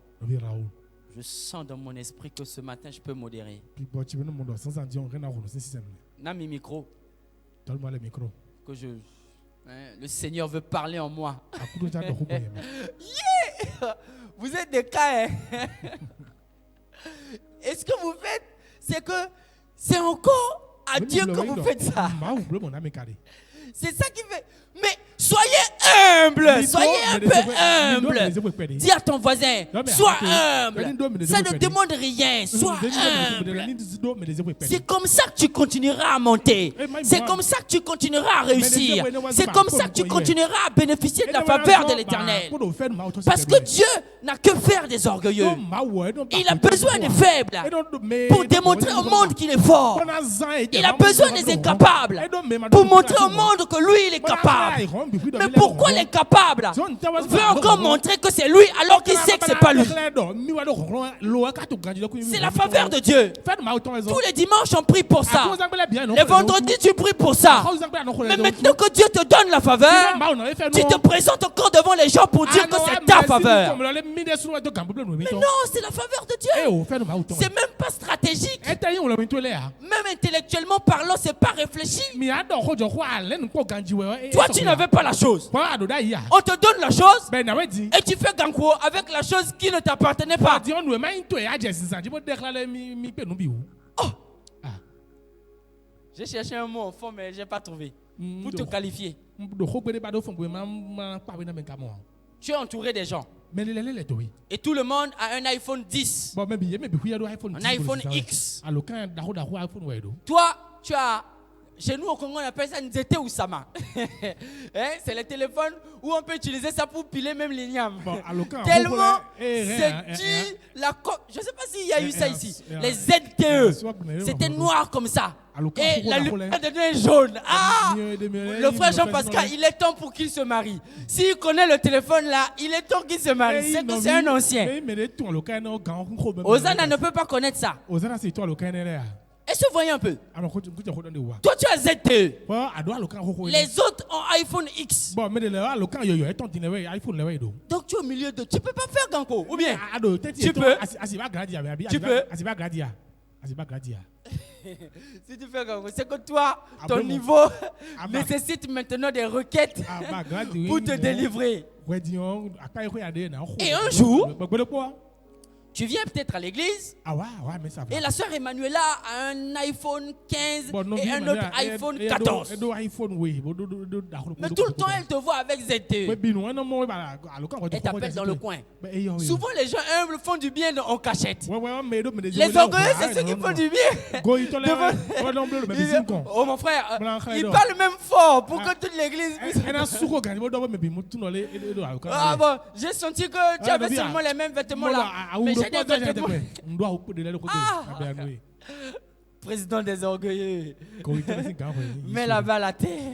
Speaker 1: je sens dans mon esprit que ce matin je peux modérer. N'a mis micro.
Speaker 2: Donne-moi le micro.
Speaker 1: Que le Seigneur veut parler en moi. Yeah! Vous êtes des cas. Et ce que vous faites, c'est que c'est encore à Dieu que vous faites ça. C'est ça qui fait. Mais soyez humble. Soyez un peu humble. Dis à ton voisin, sois humble. Ça ne demande rien. Sois humble. C'est comme ça que tu continueras à monter. C'est comme ça que tu continueras à réussir. C'est comme ça que tu continueras à bénéficier de la faveur de l'Éternel. Parce que Dieu n'a que faire des orgueilleux. Il a besoin des faibles pour démontrer au monde qu'il est fort. Il a besoin des incapables pour montrer au monde que lui, il est capable. Mais pourquoi les capables veut encore montrer que c'est lui alors qu'il sait que c'est pas lui? C'est la faveur de Dieu. Tous les dimanches on prie pour ça. Les vendredis tu pries pour ça. Mais maintenant que Dieu te donne la faveur, tu te présentes encore devant les gens pour dire que c'est ta faveur. Mais non, c'est la faveur de Dieu. C'est même pas stratégique. Même intellectuellement parlant, c'est pas réfléchi. Toi tu n'avais pas la chose. On te donne la chose et tu fais ganko avec la chose qui ne t'appartenait pas. Oh. J'ai cherché un mot en fond mais j'ai pas trouvé pour te qualifier. Tu es entouré des gens. Et tout le monde a un iPhone 10. Un iPhone X. Toi, tu as... Chez nous au Congo, on appelle ça Nzete ou Sama. C'est le téléphone où on peut utiliser ça pour piler même les nyams. Tellement c'est dit la je ne sais pas s'il y a eu ça ici. Les ZTE, c'était noir comme ça. Et la lumière devient jaune. Ah, le frère Jean-Pascal, il est temps pour qu'il se marie. S'il connaît le téléphone là, il est temps qu'il se marie. C'est que c'est un ancien. Ozana ne peut pas connaître ça. Est-ce que vous voyez un peu? Toi tu as ZTE. Les autres ont iPhone X. Donc tu es au milieu de... Tu ne peux pas faire Ganko. Ou bien tu peux. Tu peux. Si tu fais Ganko, c'est que toi, ton niveau nécessite maintenant des requêtes pour te délivrer. Et un jour... Tu viens peut-être à l'église et la sœur Emmanuela a un iPhone 15 et un autre iPhone 14. Mais tout le temps, elle te voit avec ZTE. Elle t'appelle dans le coin. Souvent, les gens humbles font du bien en cachette. Les orgueilleux, c'est ceux qui font du bien. Oh mon frère, il parle même fort pour que toute l'église puisse... Ah bon, j'ai senti que tu avais seulement les mêmes vêtements là. Mais j'ai des vêtements. Président des orgueilleux. Mets là-bas la terre.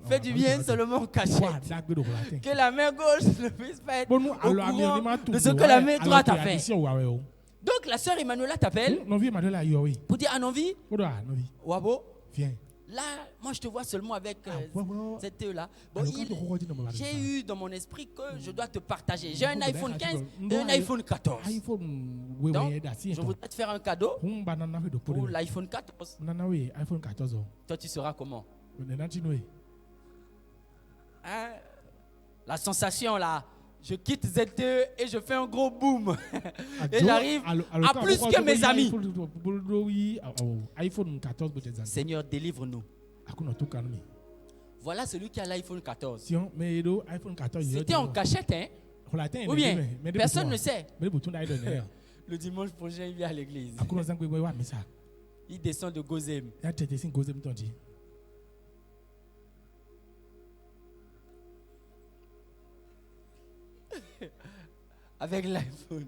Speaker 1: Fais du bien seulement en cachette. Que la main gauche ne puisse pas être au courant de ce que la main droite a fait. Donc la sœur Emmanuela t'appelle pour dire à Nanvi, Wabo, viens. Là, moi je te vois seulement avec cette thé là. Bon, j'ai eu dans mon esprit que je dois te partager. J'ai un iPhone 15 et un iPhone 14. Donc, je voudrais te faire un cadeau pour l'iPhone 14. Toi, tu seras comment? Hein? La sensation là. Je quitte ZTE et je fais un gros boom. Et j'arrive à plus que mes amis. Seigneur, délivre-nous. Voilà celui qui a l'iPhone 14. C'était en cachette, hein? Ou bien, personne ne sait. Le dimanche prochain, il vient à l'église. Il descend de Gozem. Avec l'iPhone.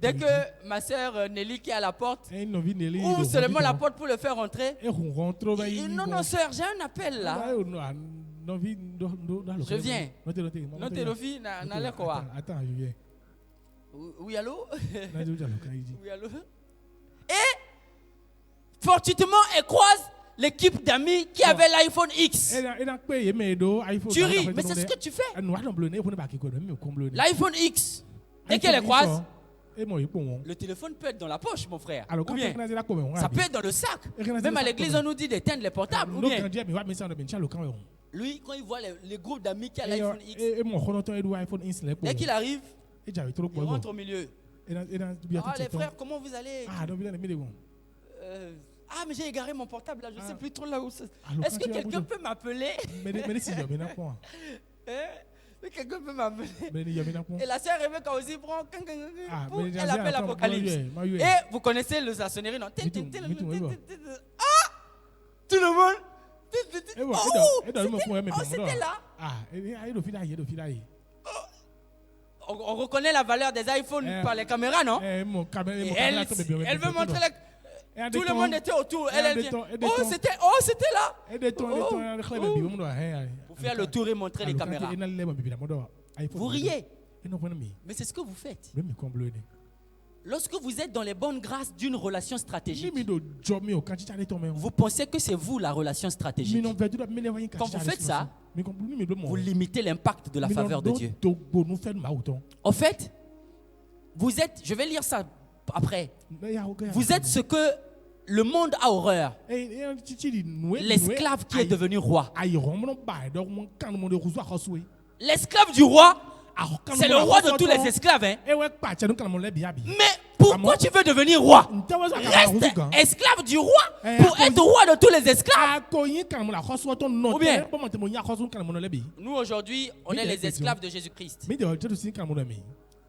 Speaker 1: Dès que ma soeur Nelly qui est à la porte ouvre seulement la porte pour le faire rentrer. Non, soeur, j'ai un appel là. Je viens. Non, Télofi, n'allez quoi. Attends, je viens. Oui, allô? Oui, allô? Et fortuitement, elle croise l'équipe d'amis qui avait l'iPhone X. Tu ris, mais c'est ce que tu fais. L'iPhone X. Dès qu'elle les croise, le téléphone peut être dans la poche, mon frère. Ou bien, ça peut être dans le sac. Même à l'église, on nous dit d'éteindre les portables. Ou bien, lui, quand il voit les groupes d'amis qui ont l'iPhone X, dès qu'il arrive, il rentre au milieu. Ah, les frères, comment vous allez? Ah, mais j'ai égaré mon portable là, je ne sais plus trop là où c'est. Est-ce que quelqu'un peut m'appeler? Quelqu'un peut m'appeler. Et la sœur Rebecca aussi prend. Elle appelle l'Apocalypse. Et vous connaissez la sonnerie, non? Ah! Tout le monde. Oh, c'était là. On reconnaît la valeur des iPhones par les caméras, non? Elle veut montrer la... Tout le monde était autour. Elle dit, c'était là. Pour faire le tour et montrer les caméras. Vous riez. Mais c'est ce que vous faites. Lorsque vous êtes dans les bonnes grâces d'une relation stratégique, vous pensez que c'est vous la relation stratégique. Quand vous faites ça, vous limitez l'impact de la faveur de Dieu. En fait, vous êtes, je vais lire ça après, vous êtes ce que le monde a horreur. L'esclave qui est devenu roi. L'esclave du roi, c'est le roi de tous les esclaves. Hein? Mais pourquoi tu veux devenir roi? Reste esclave du roi pour être roi de tous les esclaves. Ou bien, nous aujourd'hui, on est les esclaves de Jésus-Christ.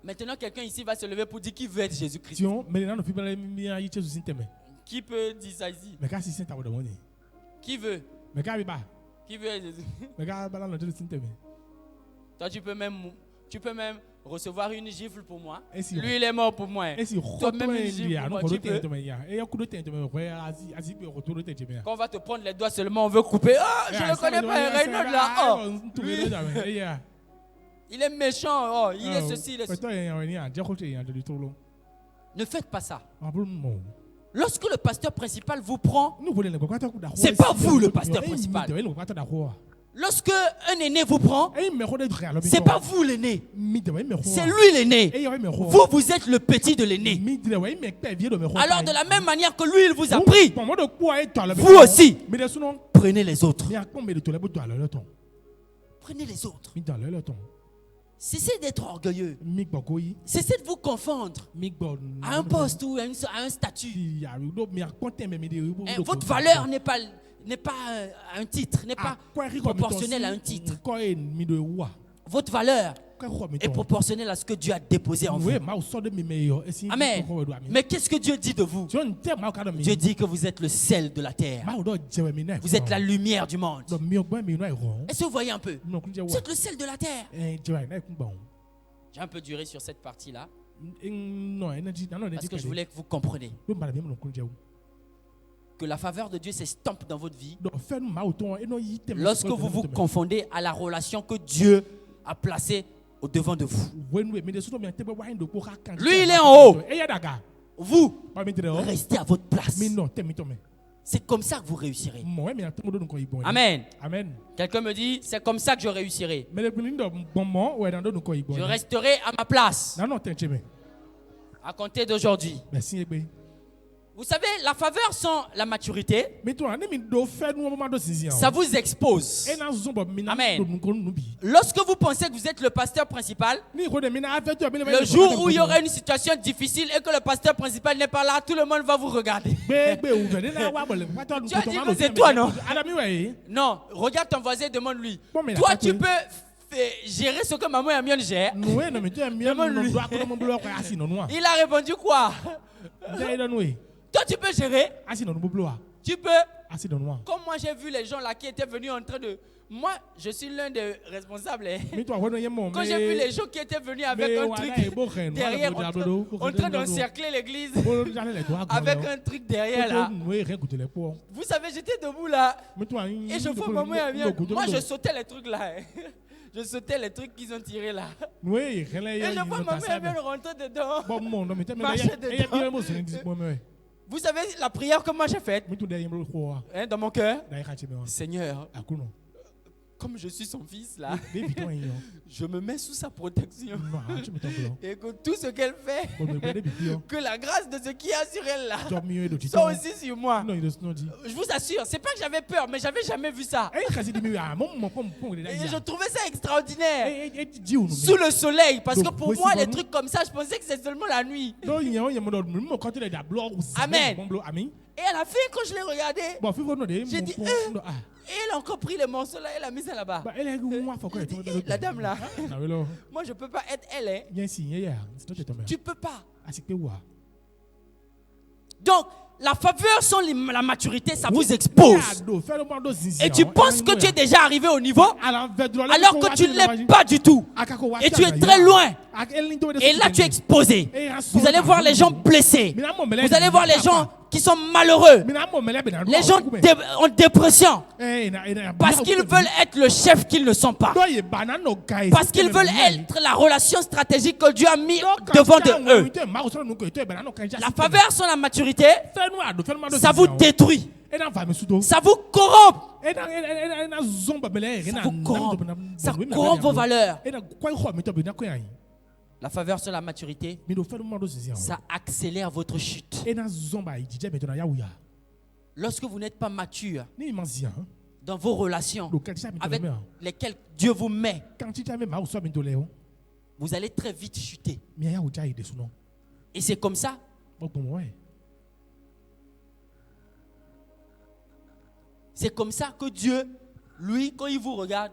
Speaker 1: Maintenant, quelqu'un ici va se lever pour dire qui veut être Jésus-Christ. Qui peut dire ça ici? Qui veut? Qui veut être Jésus? Toi, tu peux même recevoir une gifle pour moi. Lui, il est mort pour moi. Toi, même une gifle pour moi, tu peux. Quand on va te prendre les doigts seulement, on veut couper. Oh, je ne connais pas Reynaud là. Oh, lui, il est méchant. Oh, il est ceci, il est ceci. Ne faites pas ça. Lorsque le pasteur principal vous prend, c'est pas vous le pasteur principal. Lorsque un aîné vous prend, c'est pas vous l'aîné, c'est lui l'aîné. Vous êtes le petit de l'aîné. Alors de la même manière que lui il vous a pris, vous aussi prenez les autres. Prenez les autres. Cessez d'être orgueilleux. Cessez de vous confondre à un poste ou à un statut. Votre valeur n'est pas un titre, n'est pas proportionnelle à un titre. Votre valeur est proportionnelle à ce que Dieu a déposé en vous. Amen. Mais qu'est-ce que Dieu dit de vous? Dieu dit que vous êtes le sel de la terre. Vous êtes la lumière du monde. Est-ce que vous voyez un peu? Vous êtes le sel de la terre. J'ai un peu duré sur cette partie-là parce que je voulais que vous compreniez que la faveur de Dieu s'estompe dans votre vie lorsque vous vous confondez à la relation que Dieu a placée au devant de vous. Lui, il est en haut. Vous, restez à votre place. C'est comme ça que vous réussirez. Amen. Quelqu'un me dit, c'est comme ça que je réussirai. Je resterai à ma place. À compter d'aujourd'hui. Vous savez, la faveur sans la maturité, ça vous expose. Amen. Lorsque vous pensez que vous êtes le pasteur principal, le jour où il y aura une situation difficile et que le pasteur principal n'est pas là, tout le monde va vous regarder. Tu as dit que c'est toi, non? Non, regarde ton voisin et demande-lui. Toi, tu peux gérer ce que maman et Amion gèrent. Il a répondu quoi? Toi, tu peux gérer. Tu peux. Comme moi, j'ai vu les gens là qui étaient venus en train de... Moi, je suis l'un des responsables. Quand j'ai vu les gens qui étaient venus avec un truc derrière, en train d'encercler l'église, avec un truc derrière là. Vous savez, j'étais debout là. Et je vois maman vient. Moi, je sautais les trucs là. Je sautais les trucs qu'ils ont tirés là. Et je vois maman vient rentrer dedans. Marcher dedans. Vous savez la prière que moi j'ai faite dans mon cœur. Seigneur, comme je suis son fils là, je me mets sous sa protection. Et que tout ce qu'elle fait, que la grâce de ce qui est sur elle là, soit aussi sur moi. Je vous assure, c'est pas que j'avais peur, mais j'avais jamais vu ça. Et je trouvais ça extraordinaire. Sous le soleil, parce que pour moi, les trucs comme ça, je pensais que c'est seulement la nuit. Amen. Et à la fin, quand je l'ai regardé, j'ai dit, et elle a encore pris les morceaux là, elle a mis ça là-bas. La dame là, moi je peux pas être elle. Tu peux pas. Donc, la faveur sans la maturité, ça vous expose. Et tu penses que tu es déjà arrivé au niveau, alors que tu ne l'es pas du tout. Et tu es très loin. Et là, tu es exposé. Vous allez voir les gens blessés. Vous allez voir les gens qui sont malheureux. Les gens en dépression. Parce qu'ils veulent être le chef qu'ils ne sont pas. Parce qu'ils veulent être la relation stratégique que Dieu a mis devant eux. La faveur sans la maturité, ça vous détruit. Ça vous corrompt. Ça corrompt vos valeurs. La faveur sur la maturité, ça accélère votre chute. Lorsque vous n'êtes pas mature dans vos relations avec lesquelles Dieu vous met, vous allez très vite chuter. Et c'est comme ça. C'est comme ça que Dieu, lui, quand il vous regarde,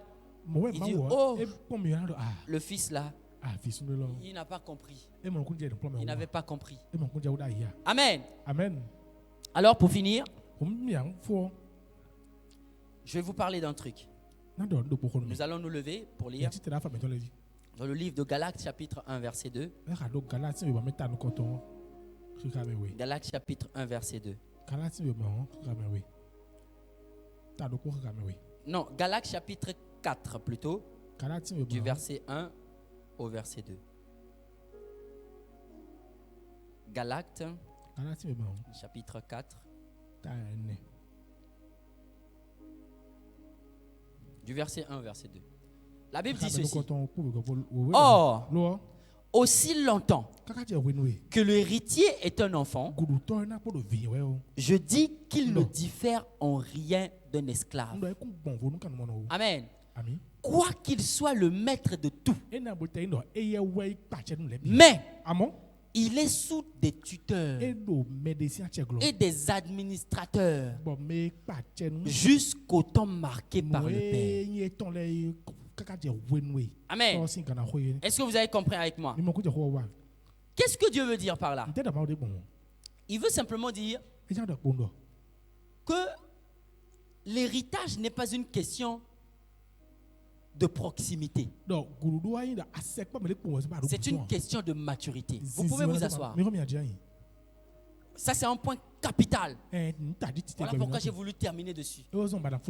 Speaker 1: il dit, oh, le fils là, il n'a pas compris. Il n'avait pas compris. Amen.
Speaker 2: Amen.
Speaker 1: Alors pour finir, je vais vous parler d'un truc. Nous allons nous lever pour lire dans le livre de Galates chapitre 1 verset 2. Galates chapitre 1 verset 2. Non, Galates chapitre 4 plutôt, du verset 1 au verset 2. Galates chapitre 4 du verset 1 au verset 2. La Bible dit ceci. Or, aussi longtemps que l'héritier est un enfant, je dis qu'il ne diffère en rien d'un esclave. Amen. Quoi qu'il soit le maître de tout. Mais il est sous des tuteurs et des administrateurs jusqu'au temps marqué par le Père. Amen. Est-ce que vous avez compris avec moi? Qu'est-ce que Dieu veut dire par là? Il veut simplement dire que l'héritage n'est pas une question de proximité. C'est une question de maturité. Vous pouvez vous asseoir. Ça, c'est un point capital. Voilà pourquoi j'ai voulu terminer dessus.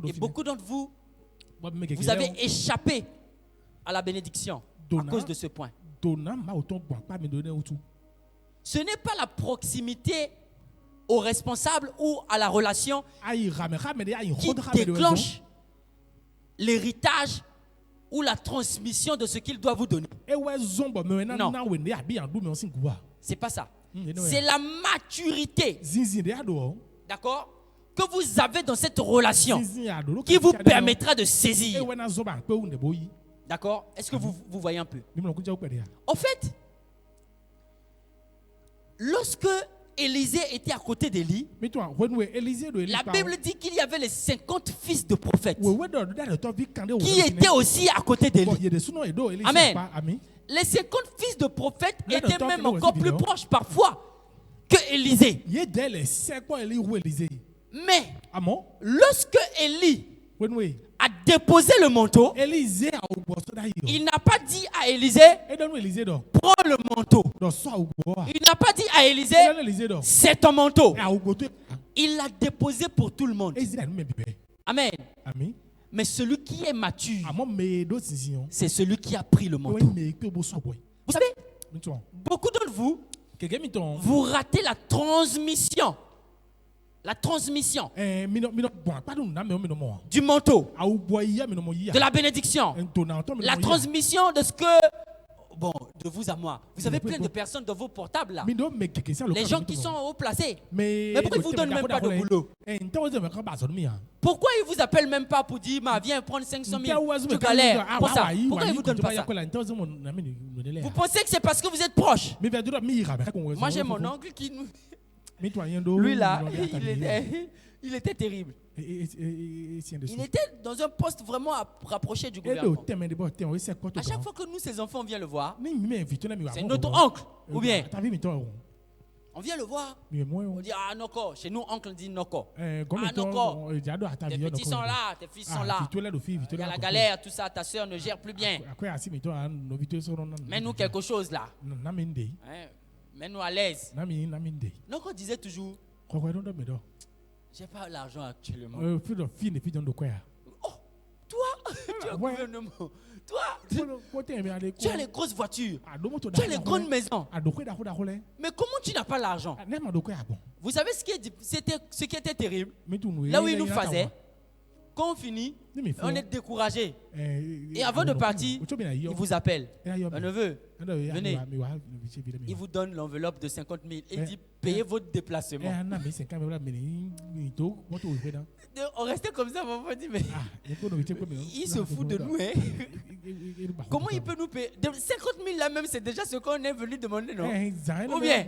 Speaker 1: Et beaucoup d'entre vous, vous avez échappé à la bénédiction à cause de ce point. Ce n'est pas la proximité au responsable ou à la relation qui déclenche l'héritage ou la transmission de ce qu'il doit vous donner. Non. C'est pas ça. C'est la maturité. D'accord? Que vous avez dans cette relation qui vous permettra de saisir. D'accord? Est-ce que vous voyez un peu? En fait, lorsque Élisée était à côté d'Élie, la Bible dit qu'il y avait les 50 fils de prophètes qui étaient aussi à côté d'Élie. Amen. Les 50 fils de prophètes étaient même encore plus proches parfois que Élisée. Mais lorsque Élie a déposé le manteau, il n'a pas dit à Élisée, prends le manteau. Il n'a pas dit à Élisée, c'est ton manteau. Il l'a déposé pour tout le monde. Amen. Mais celui qui est mature, c'est celui qui a pris le manteau. Vous savez, beaucoup d'entre vous, vous ratez la transmission. La transmission du manteau, de la bénédiction, la transmission de ce que, bon, de vous à moi. Vous avez plein de personnes dans vos portables là. Les gens qui sont haut placés. Mais pourquoi ils ne vous donnent même pas de boulot? Pourquoi ils ne vous appellent même pas pour dire, viens prendre 500 000, tu galères pour ça? Pourquoi ils ne vous donnent pas ça? Vous pensez que c'est parce que vous êtes proche? Moi j'ai mon oncle qui nous... Lui là, il était terrible. Il était dans un poste vraiment rapproché du gouvernement. À chaque fois que nous, ses enfants, viennent le voir, c'est notre oncle. Ou bien, on vient le voir. On dit, ah, Noko. Chez nous, oncle dit Noko. Ah, Noko. Tes petits sont là, tes fils sont là. Il y a la galère, tout ça. Ta soeur ne gère plus bien. Mets-nous quelque chose là. Mets-nous à l'aise. Donc on disait toujours, j'ai pas l'argent actuellement. Oh, toi, tu es au gouvernement. Toi, tu as les grosses voitures. Tu as les grandes maisons. Mais comment tu n'as pas l'argent? Vous savez ce qui était terrible? Là où il nous faisait, quand on finit, on est découragé. Et avant de partir, il vous appelle. Un neveu, venez. Il vous donne l'enveloppe de 50 000 et il dit payez votre déplacement. On restait comme ça, mon frère dit mais il se fout de nous. Hein? Comment il peut nous payer 50 000 là même, c'est déjà ce qu'on est venu demander, non? Ou bien,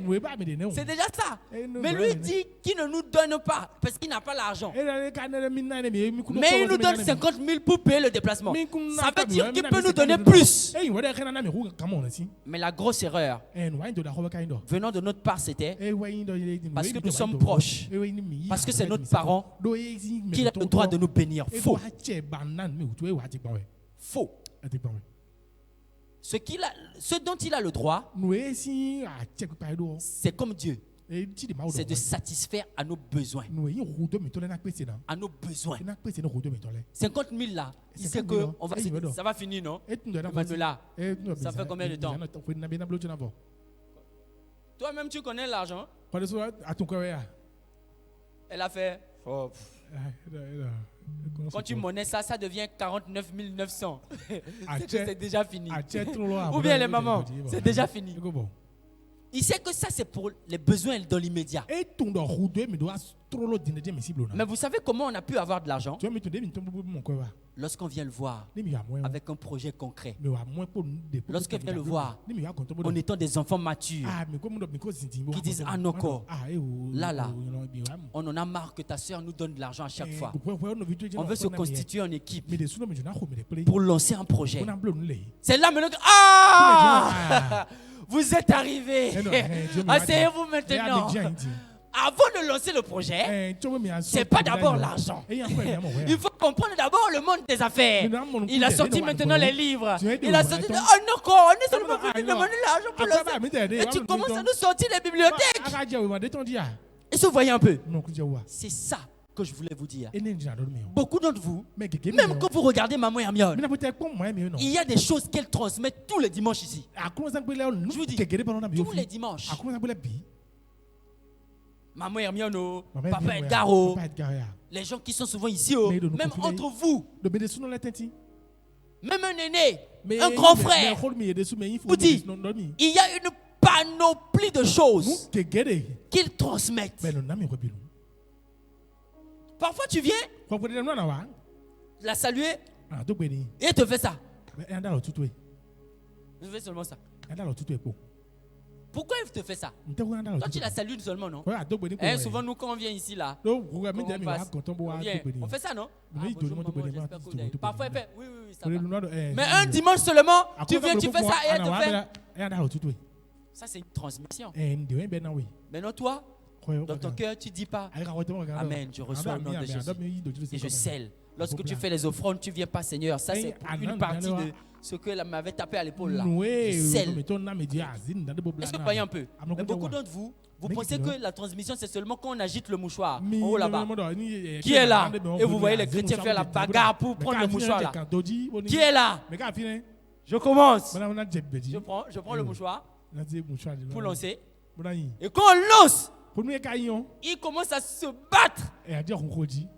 Speaker 1: c'est déjà ça. Mais lui dit qu'il ne nous donne pas parce qu'il n'a pas l'argent. Mais il nous donne 50 000 pour payer le déplacement. Ça veut dire qu'il peut nous donner plus. Mais la grosse erreur venant de notre part, c'était parce que nous sommes proches, parce que c'est notre parent, qu'il a le droit de nous bénir. Faux. Faux. Ce dont il a le droit, c'est comme Dieu. C'est de satisfaire à nos besoins. À nos besoins. 50 000 là, il sait que ça va finir, non? Là, ça fait combien de temps? Toi-même, tu connais l'argent? Elle a fait. Quand tu monnaies ça, ça devient 49 900. C'est déjà fini. Ou bien les mamans, c'est déjà fini. Il sait que ça, c'est pour les besoins dans l'immédiat. Mais vous savez comment on a pu avoir de l'argent? Lorsqu'on vient le voir avec un projet concret. Lorsqu'on vient le voir en étant des enfants matures qui disent ah non, là, on en a marre que ta soeur nous donne de l'argent à chaque fois. On veut se constituer en équipe pour lancer un projet. C'est là maintenant que vous êtes arrivés. Asseyez-vous maintenant. Avant de lancer le projet, c'est pas d'abord l'argent. Il faut comprendre d'abord le monde des affaires. Il a sorti maintenant les livres. Il a sorti. Oh non, on est seulement venu demander l'argent pour lancer. Et tu commences à nous sortir les bibliothèques. Et se voyez un peu. C'est ça que je voulais vous dire. Beaucoup d'entre vous, même quand vous regardez Maman Hermione, il y a des choses qu'elle transmet tous les dimanches ici. Je vous dis, tous les dimanches. Maman Hermione, Papa Edgar, les gens qui sont souvent ici, même entre vous, même un aîné, un grand frère, vous dit, il y a une panoplie de choses qu'ils transmettent. Parfois tu viens la saluer et elle te fait ça. Je fais seulement ça. Pourquoi il te fait ça? Toi tu la salues seulement, non? Souvent nous quand on vient ici là, on fait ça, non? Parfois elle fait oui, ça va. Mais un dimanche seulement, tu viens, tu fais ça et elle te fait. Ça c'est une transmission. Maintenant toi, Dans ton cœur, tu ne dis pas Amen, je reçois le nom de Jésus. Et je scelle. Lorsque tu fais les offrandes, tu ne viens pas, Seigneur. Ça, c'est une partie de ce que m'avait tapé à l'épaule là. Je scelle. Est-ce que vous voyez un peu? Mais beaucoup d'entre vous, vous pensez que la transmission, c'est seulement quand on agite le mouchoir en haut là-bas. Qui est là? Et vous voyez les chrétiens faire la bagarre pour prendre le mouchoir là. Qui est là? Je commence. Je prends le mouchoir pour lancer. Et quand on lance, il commence à se battre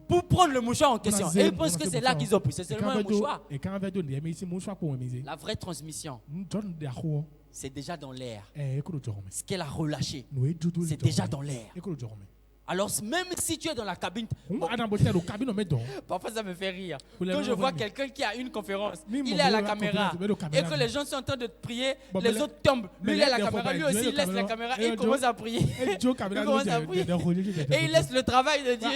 Speaker 1: pour prendre le mouchoir en question. Et ils pensent que c'est là qu'ils ont pris. C'est seulement un mouchoir. La vraie transmission, c'est déjà dans l'air. Ce qu'elle a relâché, c'est déjà dans l'air. Alors même si tu es dans la cabine, parfois ça me fait rire. Quand je vois quelqu'un qui a une conférence, il est à la caméra et que les gens sont en train de prier, les autres tombent. Lui il est à la caméra, lui aussi il laisse la caméra et il commence à prier. Il commence à prier et il laisse le travail de Dieu.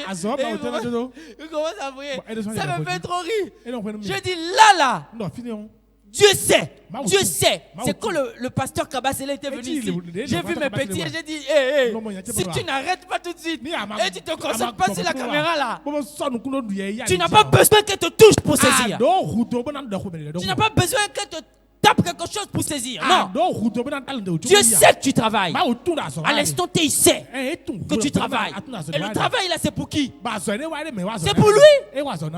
Speaker 1: Il commence à prier. Ça me fait trop rire. Je dis là. Dieu sait. C'est quand le pasteur Kabasele était venu ici. J'ai vu mes petits et j'ai dit, si tu n'arrêtes pas tout de suite et tu te concentres pas sur la caméra là, tu n'as pas besoin qu'elle te touche pour saisir. Tu n'as pas besoin qu'elle te tape quelque chose pour saisir. Non. Dieu sait que tu travailles. À l'instant T, il sait que tu travailles. Et le travail là, c'est pour qui? C'est pour lui.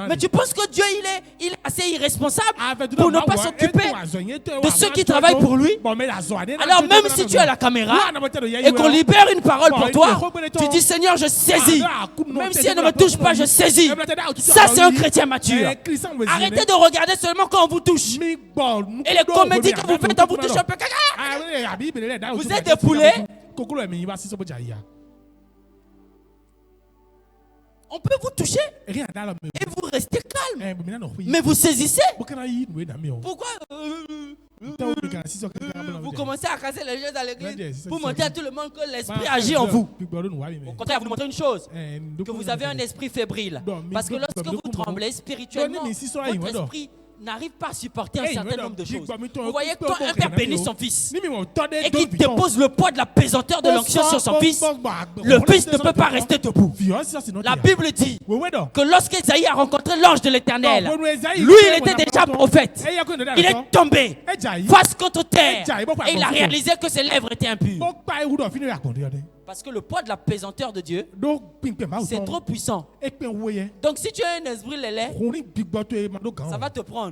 Speaker 1: Mais tu penses que Dieu, il est assez irresponsable pour ne pas s'occuper de ceux qui travaillent pour lui? Alors même si tu as la caméra et qu'on libère une parole pour toi, tu dis Seigneur, je saisis. Même si elle ne me touche pas, je saisis. Ça, c'est un chrétien mature. Arrêtez de regarder seulement quand on vous touche. Et les comédies que vous faites, on vous touche un peu. Vous êtes des poulets. On peut vous toucher et vous restez calme. Mais vous saisissez. Pourquoi vous commencez à casser les choses à l'église pour montrer à tout le monde que l'esprit agit en vous? Au contraire, vous montrez une chose, que vous avez un esprit fébrile. Parce que lorsque vous tremblez spirituellement, votre esprit n'arrive pas à supporter un certain nombre de choses. Vous voyez, quand un père bénit son fils et qu'il dépose le poids de la pesanteur de l'onction sur son fils, le fils ne peut pas rester debout. La Bible dit que lorsqu'Ésaïe a rencontré l'ange de l'Éternel, lui il était déjà prophète. Il est tombé face contre terre et il a réalisé que ses lèvres étaient impures. Parce que le poids de la pesanteur de Dieu, c'est trop puissant. Donc si tu as un esprit lélé, ça va te prendre.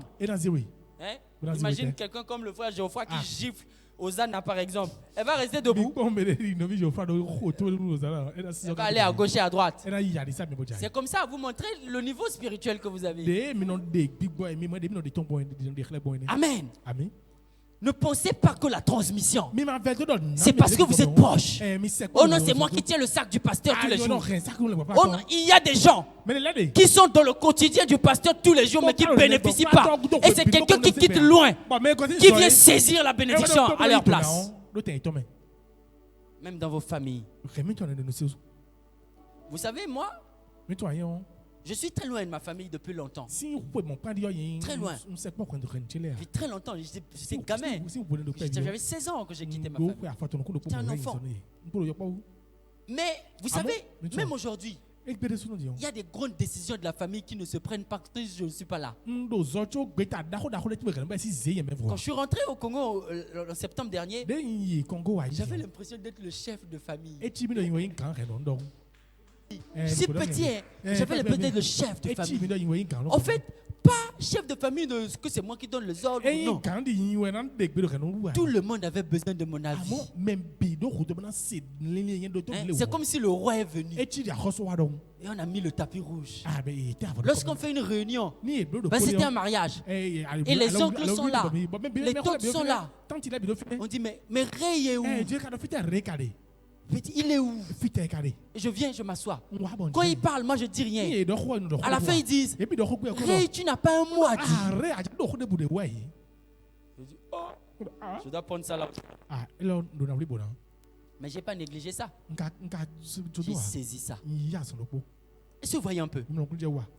Speaker 1: Hein? Imagine quelqu'un comme le frère Geoffroy qui gifle Hosanna par exemple. Elle va rester debout. Elle va aller à gauche et à droite. C'est comme ça, vous montrez le niveau spirituel que vous avez. Amen. Amen. Ne pensez pas que la transmission, c'est parce que vous êtes proche. Oh non, c'est moi qui tiens le sac du pasteur tous les jours. Oh non, il y a des gens qui sont dans le quotidien du pasteur tous les jours, mais qui ne bénéficient pas. Et c'est quelqu'un qui quitte loin, qui vient saisir la bénédiction à leur place. Même dans vos familles. Vous savez, moi, je suis très loin de ma famille depuis longtemps. Très loin. Depuis très longtemps. J'étais gamin. J'avais 16 ans que j'ai quitté ma famille. J'étais un enfant. Mais vous savez, même aujourd'hui, il y a des grandes décisions de la famille qui ne se prennent pas quand je ne suis pas là. Quand je suis rentré au Congo en septembre dernier, j'avais l'impression d'être le chef de famille. Si petit, j'avais l'impression d'être le chef de famille. En fait, pas chef de famille de ce que c'est moi qui donne les ordres. Non. Tout le monde avait besoin de mon avis. C'est comme si le roi est venu. Et on a mis le tapis rouge. Lorsqu'on fait une réunion, c'était un mariage. Et les oncles sont là. Les tantes sont là. On dit, mais Ray est où? Il est où? Et je viens, je m'assois. Quand il parle, moi je dis rien. À la fin, ils disent, Ray, tu n'as pas un mot à dire. Je dis, oh, je dois prendre ça là. Mais je n'ai pas négligé ça. J'ai saisi ça. Est-ce que vous voyez un peu?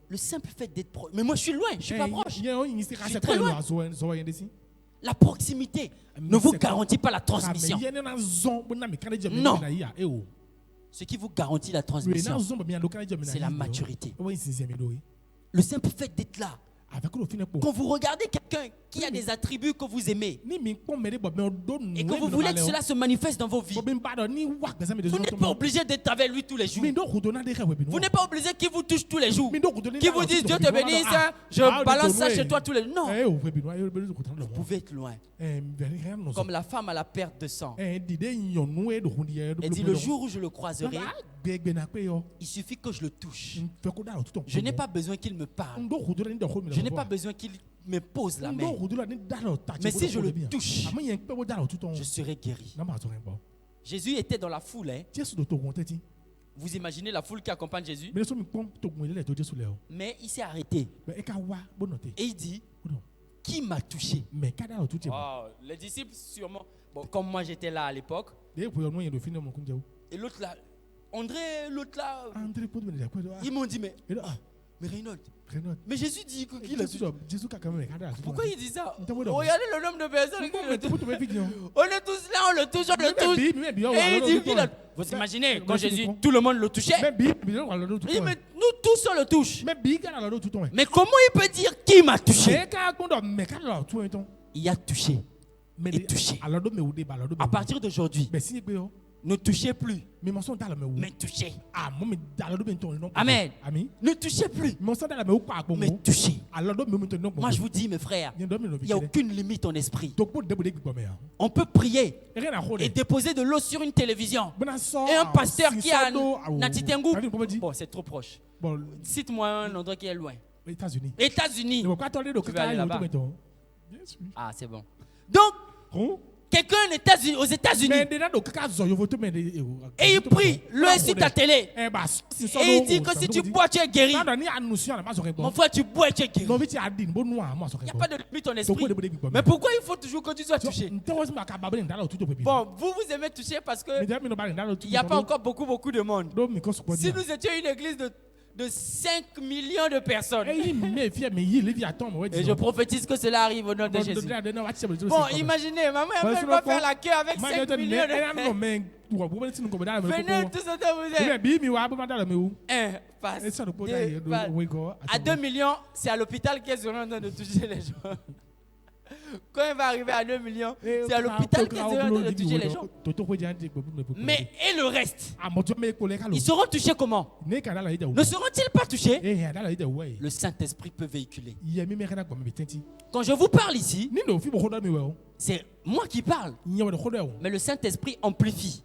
Speaker 1: Le simple fait d'être proche. Mais moi je suis loin, je ne suis pas proche. Je suis très loin. La proximité ne vous garantit pas la transmission. Non. Ce qui vous garantit la transmission, c'est la maturité. Le simple fait d'être là. Quand vous regardez quelqu'un qui a des attributs que vous aimez et que vous voulez que cela se manifeste dans vos vies, vous n'êtes pas obligé d'être avec lui tous les jours. Vous n'êtes pas obligé qu'il vous touche tous les jours, qu'il vous dise Dieu te bénisse, je balance ça chez toi tous les jours. Non, vous pouvez être loin. Comme la femme à la perte de sang. Elle dit le jour où je le croiserai, il suffit que je le touche. Je n'ai pas besoin qu'il me parle. Je n'ai pas besoin qu'il me pose la main. Mais si je le touche, je serai guéri. Jésus était dans la foule. Vous imaginez la foule qui accompagne Jésus? Mais il s'est arrêté. Et il dit, qui m'a touché? Les disciples sûrement, comme moi j'étais là à l'époque. Et l'autre là, André, l'autre là, ils m'ont dit, mais Reynold, mais Jésus dit qu'il a touché. Pourquoi il dit ça? Regardez le nombre de personnes. On est tous là, on le touche, on le touche. Et il dit qu'il a. Vous imaginez, quand Jésus, tout le monde le touchait. Il dit, mais nous tous on le touche. Mais comment il peut dire qui m'a touché? Il a touché. Et touché. À partir d'aujourd'hui, ne touchez plus, mais touchez. Amen. Ne touchez plus, mais touchez. Moi je vous dis mes frères, il n'y a aucune limite en esprit. On peut prier et déposer de l'eau sur une télévision. Et un pasteur qui a Natitengu, bon c'est trop proche. Cite-moi un endroit qui est loin. États-Unis. Tu vas aller là-bas. Ah c'est bon. Donc quelqu'un aux États-Unis et il prie, le est sur ta télé et il dit que si tu bois tu es guéri. Mon frère, tu bois tu es guéri. Il n'y a pas de limite en esprit. Mais pourquoi il faut toujours que tu sois touché? Bon, vous aimez toucher parce que il n'y a pas encore beaucoup de monde. Si nous étions une église de 5 millions de personnes. Et je prophétise que cela arrive au nom de Jésus. Bon, imaginez, maman va faire la queue avec 5 millions de personnes. Venez tous ensemble. Un passe, deux passe. À 2 millions, c'est à l'hôpital qui est sur le train de toucher les gens. Quand il va arriver à 2 millions, c'est à l'hôpital qui est en train de toucher les gens. Mais et le reste, ils seront touchés comment? Ne seront-ils pas touchés? Le Saint-Esprit peut véhiculer. Quand je vous parle ici, c'est moi qui parle. Mais le Saint-Esprit amplifie.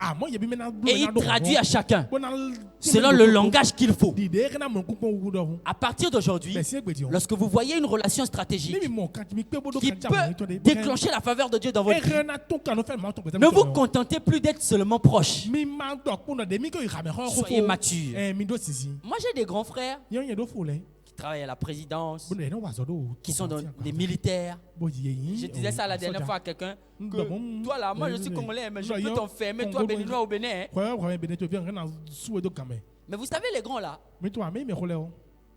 Speaker 1: Et il traduit à chacun selon le langage qu'il faut. À partir d'aujourd'hui, lorsque vous voyez une relation stratégique qui peut déclencher la faveur de Dieu dans votre vie, ne vous contentez plus d'être seulement proche. Soyez mature. Moi j'ai des grands frères qui travaillent à la présidence, qui sont des militaires. Je disais ça la dernière fois à quelqu'un, que toi là, moi je suis congolais, mais je peux t'enfermer, toi béninois au Bénin. Mais vous savez les grands là,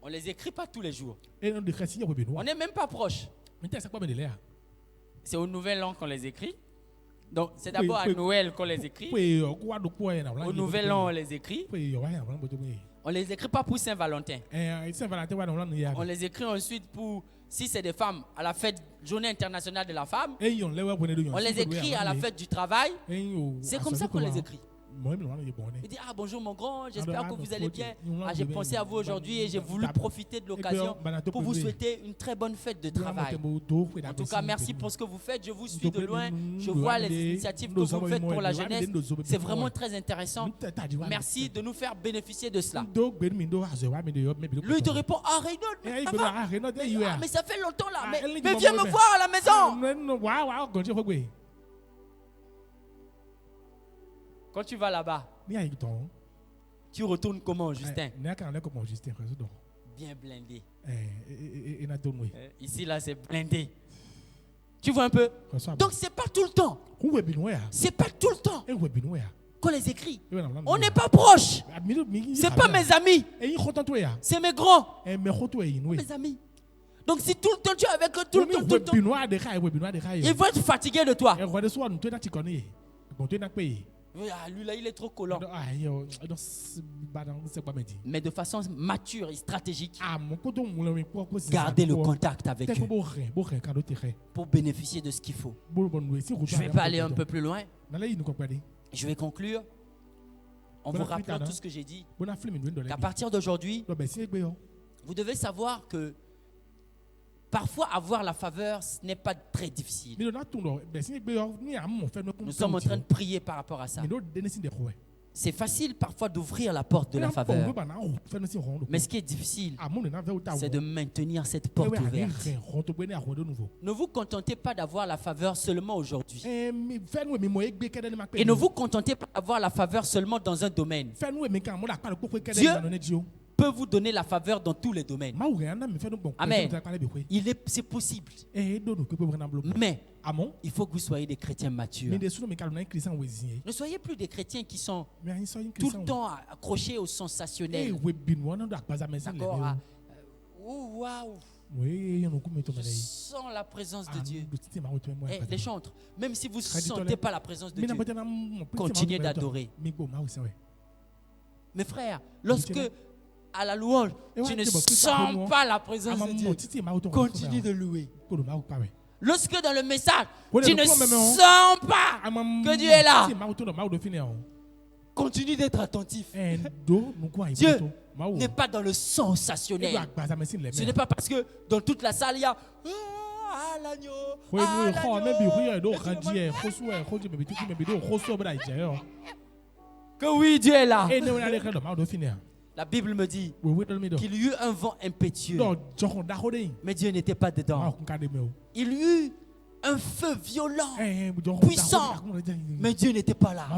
Speaker 1: on les écrit pas tous les jours. On n'est même pas proches. C'est au Nouvel An qu'on les écrit. Donc c'est d'abord à Noël qu'on les écrit. Au Nouvel An on les écrit. On les écrit pas pour Saint-Valentin. On les écrit ensuite pour, si c'est des femmes, à la fête Journée internationale de la femme. On les écrit à la fête du travail. C'est comme ça qu'on les écrit. Il dit, bonjour mon grand, j'espère que vous allez bien. J'ai pensé à vous aujourd'hui et j'ai voulu profiter de l'occasion pour vous souhaiter une très bonne fête de travail. En tout cas, merci pour ce que vous faites. Je vous suis de loin. Je vois les initiatives que vous faites pour la jeunesse. C'est vraiment très intéressant. Merci de nous faire bénéficier de cela. Lui te répond, Reynold, mais ça fait longtemps là. Mais viens me voir à la maison. Quand tu vas là-bas, tu retournes comment, Justin? Bien blindé. Ici, là, c'est blindé. Tu vois un peu? Donc, c'est pas tout le temps. C'est pas tout le temps qu'on les écrit. On n'est pas proches. C'est pas mes amis. C'est mes grands. Mes amis. Donc, si tout le temps tu es avec eux, tout le temps, ils vont être fatigués de toi. Ah, lui là, il est trop collant. Mais de façon mature et stratégique, gardez le contact avec eux pour bénéficier de ce qu'il faut. Je ne vais pas aller un peu plus loin. Je vais conclure en vous rappelant tout ce que j'ai dit. Qu'à partir d'aujourd'hui, vous devez savoir que parfois avoir la faveur, ce n'est pas très difficile. Nous sommes en train de prier par rapport à ça. C'est facile parfois d'ouvrir la porte de la faveur. Mais ce qui est difficile, c'est de maintenir cette porte ouverte. Ne vous contentez pas d'avoir la faveur seulement aujourd'hui. Et ne vous contentez pas d'avoir la faveur seulement dans un domaine. Dieu peut vous donner la faveur dans tous les domaines. Amen. C'est possible. Mais il faut que vous soyez des chrétiens matures. Ne soyez plus des chrétiens qui sont tout le temps accrochés au sensationnel. D'accord. Waouh. Je sens la présence de Dieu. Les chantres, même si vous ne sentez pas la présence de Dieu, continuez d'adorer. Mes frères, lorsque à la louange, tu ne sens pas la présence de Dieu, continue de louer. Lorsque dans le message, tu ne sens pas que Dieu est là, continue d'être attentif. Dieu n'est pas dans le sensationnel. Ce n'est pas parce que dans toute la salle, il y a l'agneau, que oui, Dieu est là. La Bible me dit qu'il y eut un vent impétueux, mais Dieu n'était pas dedans. Il y eut un feu violent, puissant, mais Dieu n'était pas là.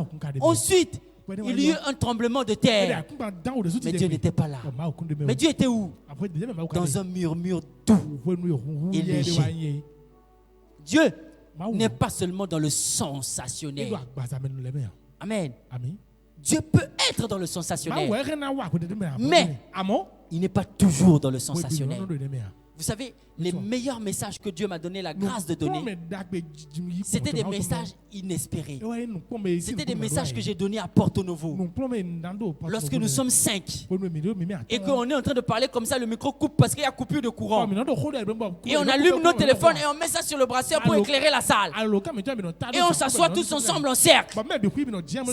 Speaker 1: Ensuite, il y eut un tremblement de terre, mais Dieu n'était pas là. Mais Dieu était où? Dans un murmure doux et léger. Dieu n'est pas seulement dans le sensationnel. Amen. Dieu peut être dans le sensationnel, mais il n'est pas toujours dans le sensationnel. Vous savez, les meilleurs messages que Dieu m'a donné la grâce de donner, c'était des messages inespérés. C'était des messages que j'ai donnés à Porto Novo. Lorsque nous sommes 5 et qu'on est en train de parler comme ça, le micro coupe parce qu'il y a coupure de courant. Et on allume nos téléphones et on met ça sur le brasseur pour éclairer la salle. Et on s'assoit tous ensemble en cercle.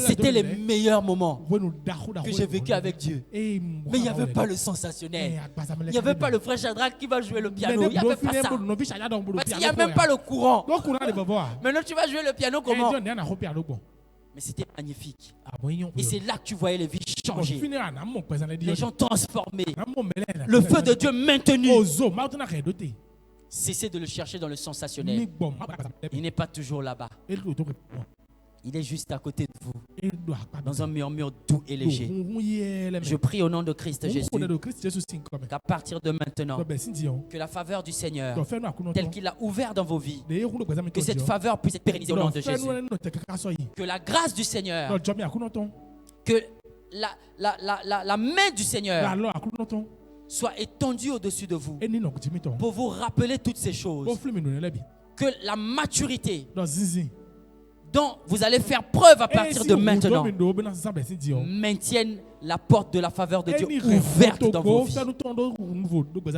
Speaker 1: C'était les meilleurs moments que j'ai vécu avec Dieu. Mais il n'y avait pas le sensationnel. Il n'y avait pas le frère Shadrach qui va jouer le piano. Il n'y avait pas ça. Parce qu'il n'y a même pas le courant. Maintenant tu vas jouer le piano comment? Mais c'était magnifique. Et c'est là que tu voyais les vies changer. Les gens transformés. Le feu de Dieu maintenu. Cessez de le chercher dans le sensationnel. Il n'est pas toujours là-bas. Il est juste à côté de vous, dans un murmure doux et léger. Je prie au nom de Christ Jésus qu'à partir de maintenant, que la faveur du Seigneur, telle qu'il l'a ouvert dans vos vies, que cette faveur puisse être pérennisée au nom de Jésus. Que la grâce du Seigneur, que la main du Seigneur soit étendue au-dessus de vous pour vous rappeler toutes ces choses. Que la maturité dont vous allez faire preuve à partir de maintenant maintienne la porte de la faveur de Dieu ouverte dans vos vies.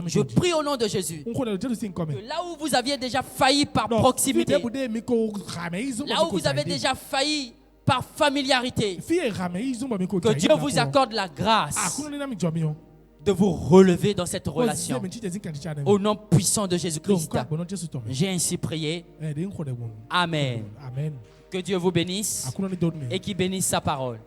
Speaker 1: Je prie au nom de Jésus que là où vous aviez déjà failli par proximité, là où vous avez déjà failli par familiarité, que Dieu vous accorde la grâce de vous relever dans cette relation. Au nom puissant de Jésus-Christ, j'ai ainsi prié. Amen. Que Dieu vous bénisse et qu'il bénisse sa parole.